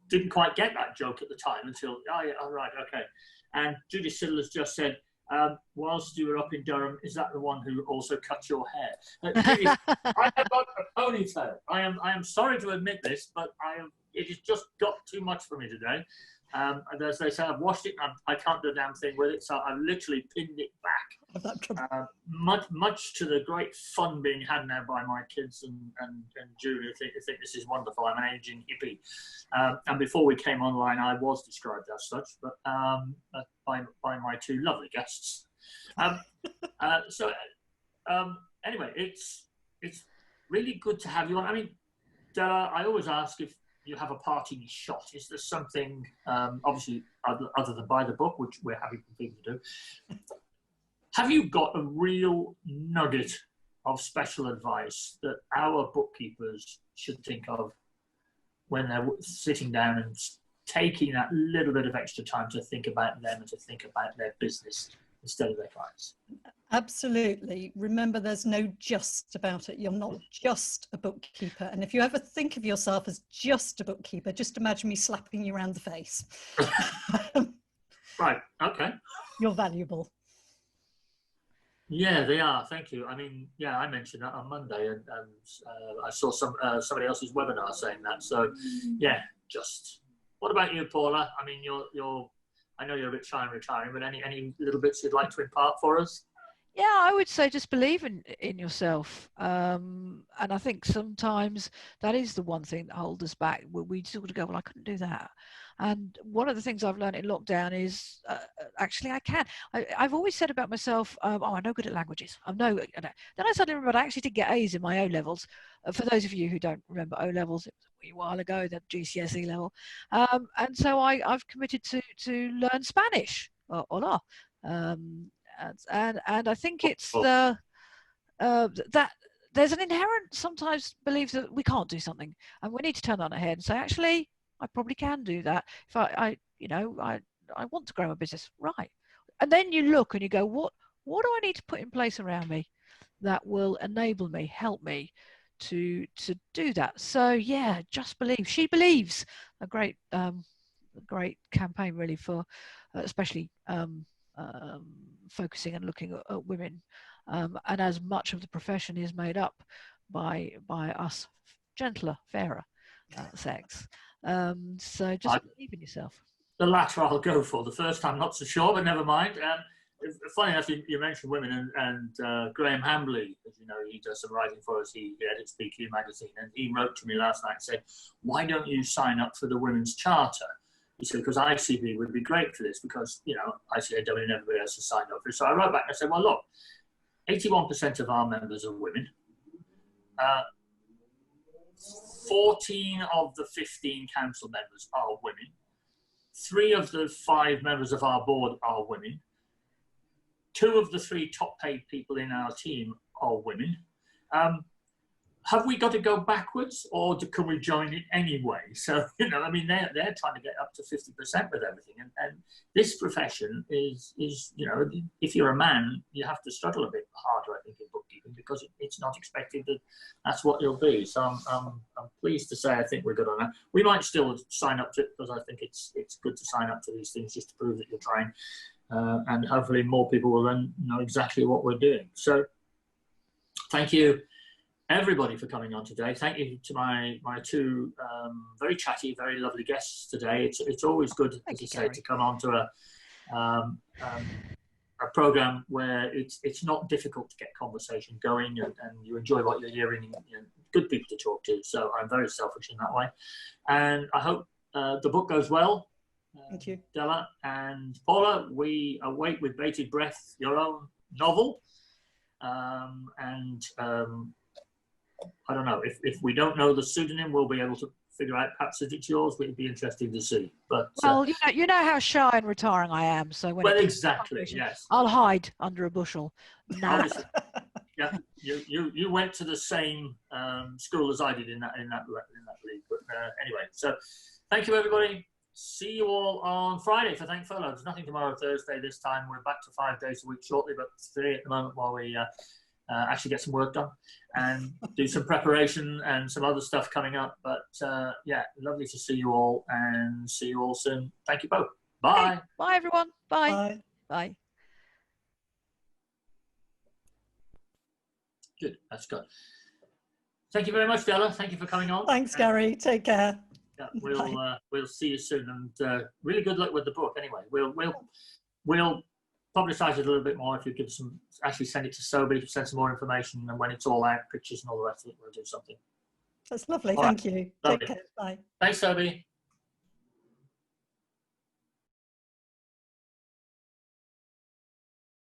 Didn't quite get that joke at the time until, right, okay. And Judy Siddle has just said, whilst you were up in Durham, is that the one who also cut your hair? Judy, I have got a ponytail. I am sorry to admit this, but it has just got too much for me today. And as they say, I've washed it and I can't do a damn thing with it, so I've literally pinned it back. Much to the great fun being had now by my kids and Julie, I think this is wonderful. I'm an aging hippie. And before we came online, I was described as such, but by my two lovely guests. Anyway, it's really good to have you on. I mean, Della, I always ask if you have a parting shot. Is there something, obviously, other than buy the book, which we're happy for people to do? Have you got a real nugget of special advice that our bookkeepers should think of when they're sitting down and taking that little bit of extra time to think about them and to think about their business instead of their clients? Absolutely. Remember, there's no just about it. You're not just a bookkeeper. And if you ever think of yourself as just a bookkeeper, just imagine me slapping you around the face. Right. Okay. You're valuable. Yeah, they are. Thank you. I mean, yeah, I mentioned that on Monday, and I saw somebody else's webinar saying that. So, yeah, just. What about you, Paula? I mean, I know you're a bit shy and retiring, but any little bits you'd like to impart for us? Yeah, I would say just believe in yourself. And I think sometimes that is the one thing that holds us back. We sort of go, well, I couldn't do that. And one of the things I've learned in lockdown is actually I can. I've always said about myself, I'm no good at languages. Then I suddenly remembered I actually did get A's in my O-levels. For those of you who don't remember O-levels, it was a wee while ago, the GCSE level. And so I've committed to learn Spanish. Hola. And I think it's that there's an inherent sometimes belief that we can't do something, and we need to turn that on our head and say, actually, I probably can do that. If I want to grow my business, right? And then you look and you go, what do I need to put in place around me that will enable me, help me to do that? So yeah, just believe. She believes. A great campaign really for especially focusing and looking at women, and as much of the profession is made up by us gentler, fairer sex. So just believe in yourself. The latter I'll go for. The first I'm not so sure, but never mind. Funny enough, you mentioned women, and Graham Hambley, as you know, he does some writing for us. He edits BQ magazine, and he wrote to me last night and said, why don't you sign up for the Women's Charter? He said, because ICB would be great for this, because, you know, ICAW and everybody else has signed up for it. So I wrote back and I said, well, look, 81% of our members are women. 14 of the 15 council members are women. 3 of the 5 members of our board are women. 2 of the 3 top paid people in our team are women. Have we got to go backwards, or can we join it anyway? So, you know, I mean, they're trying to get up to 50% with everything. And this profession is, you know, if you're a man, you have to struggle a bit harder, I think, in bookkeeping, because it's not expected that that's what you'll be. So I'm pleased to say I think we're good on that. We might still sign up to it, because I think it's good to sign up to these things just to prove that you're trying. And hopefully more people will then know exactly what we're doing. So thank you, everybody, for coming on today. Thank you to my 2 very chatty, very lovely guests today. It's always good, as you say, to come on to a program where it's not difficult to get conversation going, and you enjoy what you're hearing, and, you know, good people to talk to. So I'm very selfish in that way, and I hope the book goes well. Thank you, Della and Paula. We await with bated breath your own novel, and I don't know, if we don't know the pseudonym, we'll be able to figure out perhaps if it's yours, but it'd be interesting to see. But well, you know how shy and retiring I am. So when well, it gets exactly, yes. I'll hide under a bushel. No. Honestly, yeah, you went to the same school as I did in that league. But anyway, so thank you everybody. See you all on Friday for Thank Furlough. There's nothing tomorrow, Thursday this time. We're back to 5 days a week shortly, but 3 at the moment while we actually get some work done and do some preparation and some other stuff coming up. But yeah, lovely to see you all and see you all soon. Thank you both. Bye. Okay. Bye everyone. Bye. Bye. Bye. Good. That's good. Thank you very much, Della. Thank you for coming on. Thanks, Garry. Take care. Yeah, we'll see you soon, and really good luck with the book. Anyway, we'll publicize it a little bit more if you give actually send it to Sobi, send some more information, and when it's all out, pictures and all the rest of it, we'll do something. That's lovely. All Thank right. you. Lovely. Take care. Bye. Thanks, Sobi.